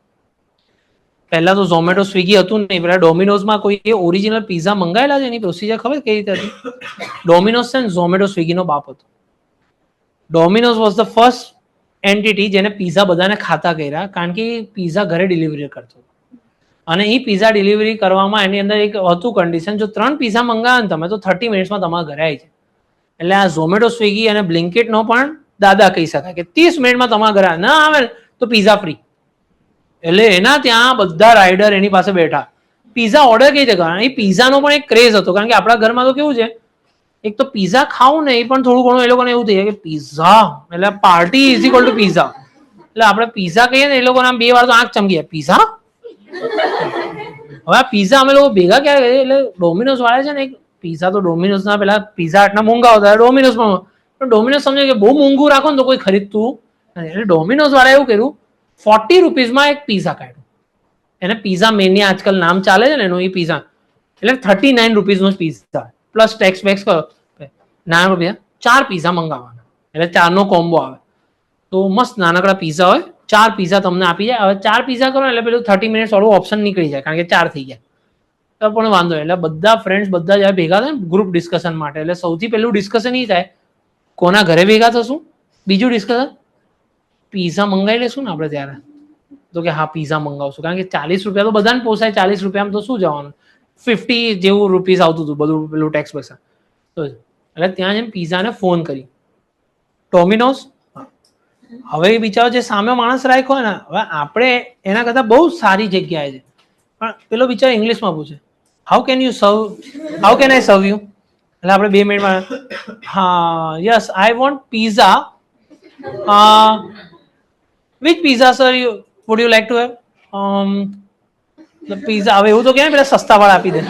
પહેલા તો ઝોમેટો સ્વિગી હતું નહીં પેલા ડોમિનોઝમાં કોઈ ઓરિજિનલ પીઝા મંગાવેલા છે એની પ્રોસિજર ખબર કઈ રીતે હતી. ડોમિનોઝ છે ને ઝોમેટો સ્વિગીનો બાપ હતો. Domino's was the first entity જેને પીઝા બધાને ખાતા કર્યા કારણ કે પીઝા ઘરે ડિલિવરી કરતો અને એ પીઝા ડિલિવરી કરવામાં એની અંદર એક હતું કન્ડિશન જો 3 પીઝા મંગાવે ને તમે તો 30 મિનિટ્સમાં તમારા ઘરે આવી જાય. એટલે આ ઝોમેટો સ્વિગી અને બ્લિંકિટ નો પણ દાદા કહી શકાય કે 30 મિનિટમાં તમારા ઘરે ના આવે તો પીઝા ફ્રી. એટલે એના ત્યાં બધા રાઇડર એની પાસે બેઠા પીઝા ઓર્ડર કઈ રીતે કરવાના. એ પીઝાનો પણ એક ક્રેઝ હતો કારણ કે આપણા ઘરમાં તો કેવું છે એક તો પીઝા ખાવું ને એ પણ થોડું ઘણું એ લોકોને એવું થઈ જાય કે પીઝા એટલે party is equal to pizza. એટલે આપણે પીઝા કહીએ ને એ લોકોને આમ 2 વાર તો આંખ ચમકી જાય પીઝા. હવે આ પીઝા અમે લોકો ભેગા ક્યારે કરીએ એટલે ડોમિનોઝ વાળા છે ને એક પીઝા તો ડોમિનોઝ ના પેલા પીઝા આટલા મોંઘા હોતા ડોમિનોઝમાં પણ ડોમિનોઝ સમજે કે બહુ મોંઘું રાખો ને તો કોઈ ખરીદતું નથી. એટલે ડોમિનોઝ વાળા એવું કર્યું 40 રૂપીઝમાં એક પીઝા કાઢ્યું. એને પીઝા મેનિયા આજકાલ નામ ચાલે છે ને એનું, એ પીઝા એટલે 39 રૂપીઝનો પીઝા પ્લસ ટેક્સ બેક્સ કરો ના રૂપિયા 4 પીઝા મંગાવવાના એટલે 4નો કોમ્બો આવે. તો મસ્ત નાનકડા પીઝા હોય, 4 પીઝા તમને આપી જાય. હવે 4 પીઝા કરો એટલે પેલું 30 મિનિટ્સ વાળું ઓપ્શન નીકળી જાય કારણ કે 4 થઈ ગયા તો પણ વાંધો એટલે બધા ફ્રેન્ડ્સ બધા જ્યારે ભેગા થાય ને ગ્રુપ ડિસ્કશન માટે એટલે સૌથી પહેલું ડિસ્કશન એ થાય કોના ઘરે ભેગા થશું, બીજું ડિસ્કશન પીઝા મંગાવી લેશું ને આપણે ત્યારે તો કે હા પીઝા મંગાવશું કારણ કે 40 રૂપિયા તો બધાને પોસાય. 40 રૂપિયામાં તો શું જવાનું, 50 જેવું રૂપીસ આવતું હતું બધું પેલું ટેક્સ પૈસા તો એટલે ત્યાં જઈને પીઝાને ફોન કરી ડોમિનોઝ. હવે એ બિચારો જે સામે માણસ રાખ્યો ને હવે આપણે એના કરતાં બહુ સારી જગ્યાએ છે પણ પેલો બિચારો ઇંગ્લિશમાં પૂછે હાઉ કેન યુ સર્વ, હાઉ કેન આઈ સર્વ યુ. એટલે આપણે 2 મિનિટમાં હા yes I want pizza, which pizza sir you would you like to have pizza. હવે એવું તો કે પેલા સસ્તા વાળા આપી દે.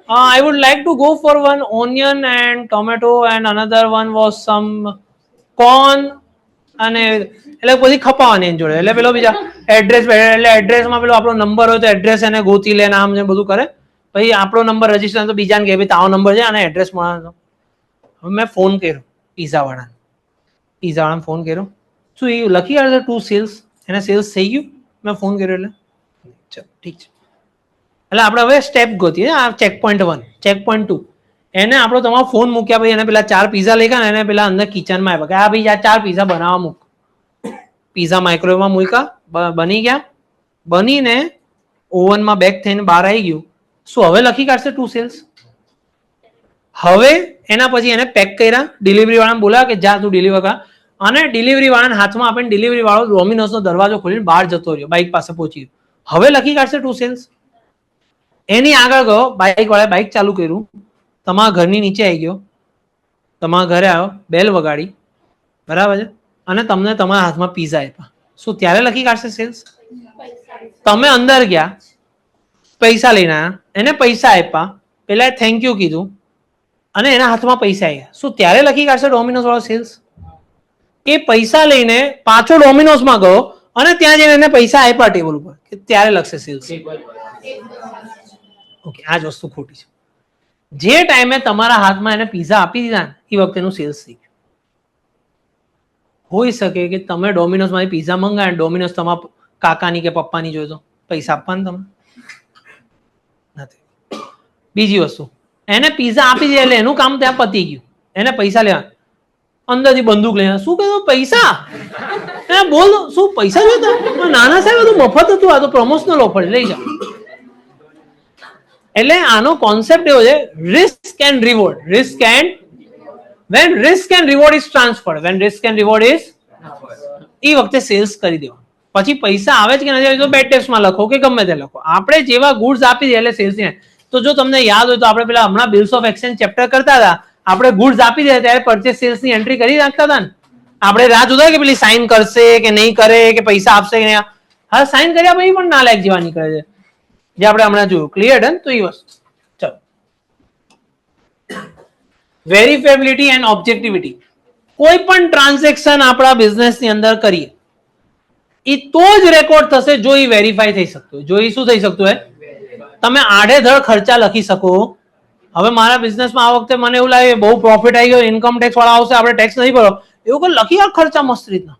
I would like to go for one onion and tomato and another one was some corn અને એટલે પછી ખપાવાની એની જોડે એટલે પેલો બીજા એડ્રેસ એટલે એડ્રેસમાં પેલો આપણો નંબર હોય તો એડ્રેસ એને ગોતી લે નામ ને બધું કરે પછી આપણો નંબર રજીસ્ટર તો બીજાને કહે ભાઈ તારો નંબર છે અને એડ્રેસ મળવાનો. હવે મેં ફોન કર્યો પીઝાવાળાને ફોન કર્યો શું એ લખી આવે છે 2 સેલ્સ, એને સેલ્સ થઈ ગયું મેં ફોન કર્યો એટલે ચાલો ઠીક છે. એટલે આપણે હવે સ્ટેપ ગોતીએ આ ચેક પોઈન્ટ 1 ચેક પોઈન્ટ 2 એને આપણો તમારો ફોન મૂક્યા પછી એને પેલા 4 પીઝા લઈ ગયા એને પેલા અંદર કિચનમાં આવ્યા કે આ ભાઈ આ 4 પીઝા બનાવવા મૂક. પીઝા માઇક્રોવેવમાં મૂક્યા બની ગયા, બનીને ઓવનમાં બેક થઈને બહાર આવી ગયું. શું હવે લખી કાઢશે 2 સેલ્સ? હવે એના પછી એને પેક કર્યા, ડિલિવરી વાળાને બોલાવ્યા કે જા તું ડિલિવર કર અને ડિલિવરી વાળાના હાથમાં આપીને ડિલિવરી વાળો ડોમિનોઝનો દરવાજો ખોલીને બહાર જતો રહ્યો, બાઇક પાસે પહોંચી ગયો. હવે લખી કાઢશે 2 સેલ્સ? એની આગળ ગયો બાઇક વાળાએ બાઇક ચાલુ કર્યું, તમારા ઘરની નીચે આવી ગયો, તમારા ઘરે આવ્યો, બેલ વગાડી બરાબર છે અને તમને તમારા હાથમાં પીઝા આપ્યા. શું ત્યારે લખી કાઢશે સેલ્સ? તમે અંદર ગયા, પૈસા લઈને આવ્યા, એને પૈસા આપ્યા, પેલા થેન્ક યુ કીધું અને એના હાથમાં પૈસા આવ્યા. શું ત્યારે લખી કાઢશે ડોમિનોઝ વાળો સેલ્સ? એ પૈસા લઈને પાછો ડોમિનોઝમાં ગયો અને ત્યાં જઈને એને પૈસા આપ્યા ટેબલ ઉપર કે ત્યારે લખશે સેલ્સ? ઓકે આ જ વસ્તુ ખોટી છે. જે ટાઈમે તમારા હાથમાં એને પીઝા આપી દીધા ને એ વખતે એનું સેલ્સ થઈ ગયું. હોઈ શકે કે તમે ડોમિનોઝમાંથી પીઝા મંગાવ્યા, ડોમિનોઝ તમારા કાકાની કે પપ્પાની જોઈ તો પૈસા આપવાના તમે નથી. બીજી વસ્તુ એને પીઝા આપી દીધા એટલે એનું કામ ત્યાં પતી ગયું, એને પૈસા લેવા અંદરથી બંદૂક લઈને શું કીધું પૈસા બોલ શું પૈસા જોઈતા? નાના સાહેબ બધું મફત હતું, આ તો પ્રમોશનલ ઓફર લઈ જાઓ. એટલે આનો કોન્સેપ્ટ એવો છે risk and reward. Risk and when risk and reward is transferred, when risk and reward is એ વખતે સેલ્સ કરી દેવા. પછી પૈસા આવે છે કે નથી તો બેડ ટેક્સમાં લખો કે ગમે તે લખો, આપણે જેવા ગુડ્સ આપી દે એટલે સેલ્સ ને. તો જો તમને યાદ હોય તો આપણે પેલા હમણાં બિલ્સ ઓફ એક્સચેન્જ ચેપ્ટર કરતા હતા, આપણે ગુડ્સ આપી દે ત્યારે પરચેસ સેલ્સ ની એન્ટ્રી કરી નાખતા હતા ને. આપણે રાહ જોતા કે પેલી સાઇન કરશે કે નહીં કરે કે પૈસા આપશે કે નહીં. હા સાઇન કર્યા પછી પણ નાલાયક જેવા નીકળે છે જે આપણે હમણાં જોયું. Clear done? તો એ વસ્તુ ચલો વેરીફેબિલિટી એન્ડ ઓબ્જેક્ટિવિટી. કોઈ પણ ટ્રાન્ઝેક્શન આપણા બિઝનેસ ની અંદર કરીએ એ તો જ રેકોર્ડ થશે જો એ વેરીફાઈ થઈ શકતું હોય. જો એ શું થઈ શકતું હોય? તમે આડેધડ ખર્ચા લખી શકો. હવે મારા બિઝનેસમાં આ વખતે મને એવું લાગે બહુ પ્રોફિટ આવી ગયો, ઇન્કમ ટેક્સ વાળા આવશે, આપણે ટેક્સ નહીં ભરો એવું કોઈ લખી આ ખર્ચા મસ્ત રીતના.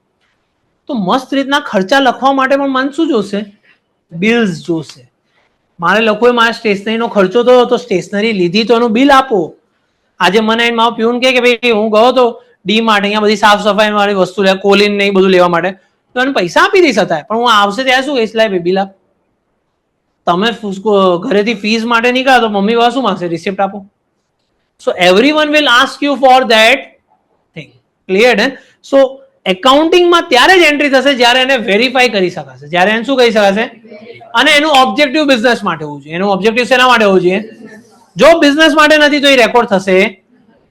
તો મસ્ત રીતના ખર્ચા લખવા માટે પણ મને શું જોશે? બિલ્સ જોશે. મારે લખવું હોય મારા સ્ટેશનરીનો ખર્ચો થયો તો સ્ટેશનરી લીધી તો એનું બિલ આપો. આજે મને મારો પ્યુન કે ભાઈ હું ગયો તો ડી માર્ટ અહીંયા બધી સાફ સફાઈ વાળી વસ્તુ લે કોલિન ને બધું લેવા માટે તો એને પૈસા આપી દઈ શકાય, પણ હું આવશે ત્યારે શું કહીશ લાય બિલ આપ. તમે ઘરેથી ફીસ માટે નીકળ્યા તો મમ્મી બાબા શું માંગશે? રિસિપ્ટ આપો. So everyone will ask you for that thing. Clear હે? સો એકાઉન્ટિંગમાં ત્યારે જ એન્ટ્રી થશે જ્યારે એને વેરીફાઈ કરી શકાશે, જ્યારે એને શું કરી શકાશે અને એનું ઓબ્જેક્ટિવ બિઝનેસ માટે હોવું જોઈએ. એનું ઓબ્જેક્ટિવ શેના માટે હોવું જોઈએ? જો બિઝનેસ માટે નથી તો એ રેકોર્ડ થશે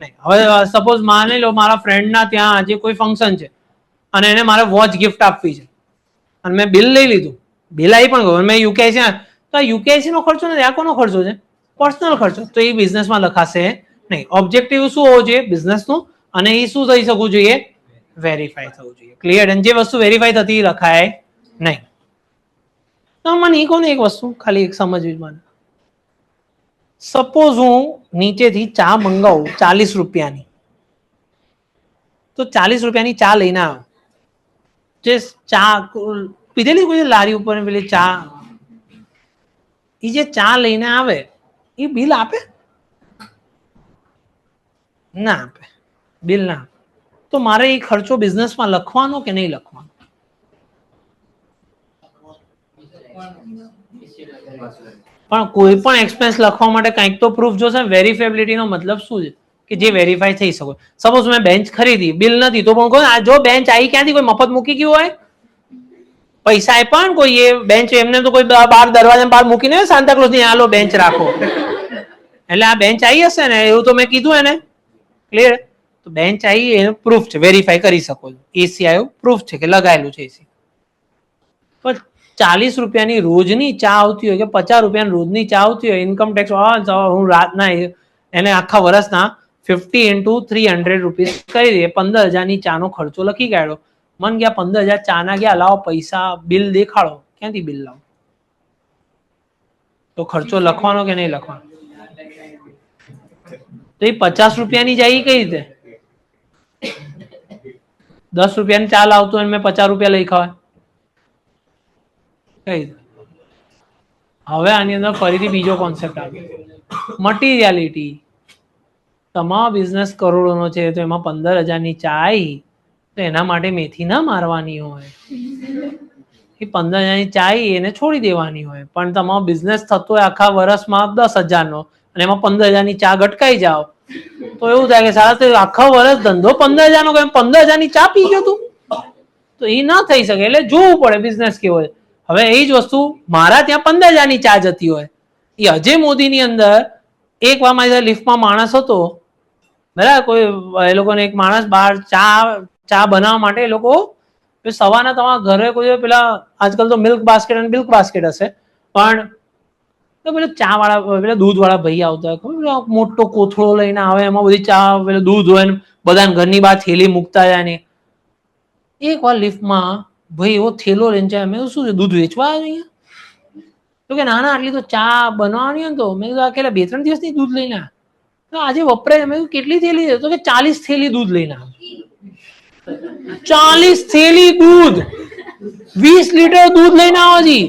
નહીં. હવે સપોઝ માની લો મારા ફ્રેન્ડના ત્યાં આજે કોઈ ફંક્શન છે અને એને મારે વોચ ગિફ્ટ આપવી છે અને મેં બિલ લઈ લીધું, બિલ આવી પણ ગયું, મેં યુકેઆઈસી તો આ યુકેઆઈસી નો ખર્ચો નથી, આ કોનો ખર્ચો છે? પર્સનલ ખર્ચો. તો એ બિઝનેસમાં લખાશે નહીં. ઓબ્જેક્ટિવ શું હોવું જોઈએ? બિઝનેસનું. અને એ શું થઈ શકવું જોઈએ? વેરીફાઈ થવું જોઈએ. ક્લિયર? અને જે વસ્તુ વેરીફાઈ થતી લખાય નહીં. તો મને એ કહો ને એક વસ્તુ ખાલી એક સમજવી મને. સપોઝ હું નીચેથી ચા મંગાવું 40 રૂપિયાની, તો 40 રૂપિયાની ચા લઈને આવ્યો. જે ચા પીધેલી કોઈ લારી ઉપર પેલી ચા, એ જે ચા લઈને આવે એ બિલ આપે? ના આપે, બિલ ના આપે. તો મારે એ ખર્ચો બિઝનેસમાં લખવાનો કે નહીં લખવાનો? પણ કોઈ પણ એક્સપેન્સ લખવા માટે કંઈક તો પ્રૂફ જોશે. વેરીફેબિલિટી નો મતલબ શું છે? કે જે વેરીફાઈ થઈ શકે. સપોઝ મેં બેન્ચ ખરીદી, બિલ નથી, તો પણ કહો આ જો બેન્ચ આવી ક્યાંથી, કોઈ મફત મૂકી ગયું હોય? પૈસા આપ્યા ને કોઈ, એ બેન્ચ એમને તો કોઈ બહાર દરવાજા બહાર મૂકીને સાન્તાક્લોઝ ની આલો બેન્ચ રાખો, એટલે આ બેન્ચ આવી હશે ને, એવું તો મેં કીધું એને. ક્લિયર? તો બેન્ચ આવી એનો પ્રૂફ છે, વેરીફાઈ કરી શકો છો. એસી આવ્યું, પ્રૂફ છે કે લગાયેલું છે એસી. પણ 40 રૂપિયાની રોજની ચા આવતી હોય કે 50 રૂપિયાની રોજની ચા આવતી હોય, ઇન્કમ ટેક્સ હું રાતના એને આખા વર્ષના 50 × 300 રૂપીસ કરી દઈએ, 15,000 ની ચા નો ખર્ચો લખી કાઢ્યો. મન ગયા 15,000 ચા ના ગયા, લાવો પૈસા, બિલ દેખાડો. ક્યાંથી બિલ લાવો? તો ખર્ચો લખવાનો કે નહીં લખવાનો? તો એ 50 રૂપિયાની જાય કઈ રીતે? 10 રૂપિયાની ચા લાવતો હોય મેં 50 રૂપિયા લઈ ખાવા, કઈ રીતે? હવે આની અંદર ફરીથી બીજો કોન્સેપ્ટ આવ્યો, મટીરિયાલિટી. તમારો બિઝનેસ કરોડોનો છે, તો એમાં 15,000 ની ચા આવી, તો એના માટે મેથી ના મારવાની હોય. એ 15,000 ની ચા આવી એને છોડી દેવાની હોય. પણ તમારો બિઝનેસ થતો હોય આખા વર્ષમાં 10,000 નો, અને એમાં 15,000 ની ચા ગટકાઈ જાઓ, તો એવું થાય કે સારા તો આખા વર્ષ ધંધો 15,000 નો, 15,000 ની ચા પી ગયો તું, તો એ ના થઈ શકે. એટલે જોવું પડે બિઝનેસ કેવો છે. હવે એ જ વસ્તુ મારા ત્યાં 15,000 ની ચા જતી હોય, એ અજય મોદીની અંદર એક વાર મારી લિફ્ટમાં માણસ હતો, બરાબર, કોઈ એ લોકોને એક માણસ બહાર ચા બનાવવા માટે, એ લોકો સવારના તમારા ઘરે કોઈ પેલા આજકાલ તો મિલ્ક બાસ્કેટ અને મિલ્ક બાસ્કેટ હશે, પણ પેલા ચા વાળા, પેલા દૂધ વાળા ભાઈ આવતા હોય, મોટો કોથળો લઈને આવે, એમાં બધી ચા, પેલું દૂધ હોય ને બધાને ઘરની બહાર થેલી મૂકતા જાય ને. એક વાર લિફ્ટમાં ભાઈ એવો થેલો લઈને જાય, મેં શું છે દૂધ વેચવા આવ્યો અહીંયા? તો કે ના ના, આટલી તો ચા બનાવવાની હોય. તો મેં કીધું આ કેટલા 2-3 દિવસની દૂધ લઈને આ, તો આજે વપરાય. મેં કેટલી થેલી છે? તો કે 40 થેલી દૂધ લઈને આ. 40 થેલી દૂધ, 20 લીટર દૂધ લઈને આવો જી.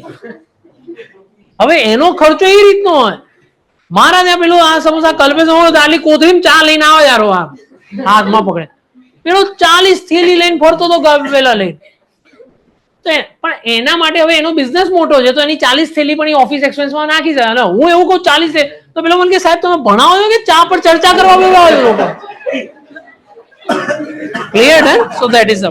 હવે એનો ખર્ચો એ રીતનો હોય. મારા ત્યાં પેલું આ સમોસા કલ્પેશ આટલી કોથળીમાં ચા લઈને આવે યાર, આ હાથમાં પકડે, પેલો 40 થેલી લઈને ફરતો હતો પેલા લઈને. તો પણ એના માટે હવે એનો બિઝનેસ મોટો છે, તો એની 40 થેલી પણ ઓફિસ એક્સપેન્સમાં નાખી જાય. હું એવું કહું 40 તો પેલો મને કે સાહેબ તમે ભણાવો છો કે ચા પર ચર્ચા કરવા બોલાવો છો લોકો? ક્લિયર હે? સો ધેટ ઇઝ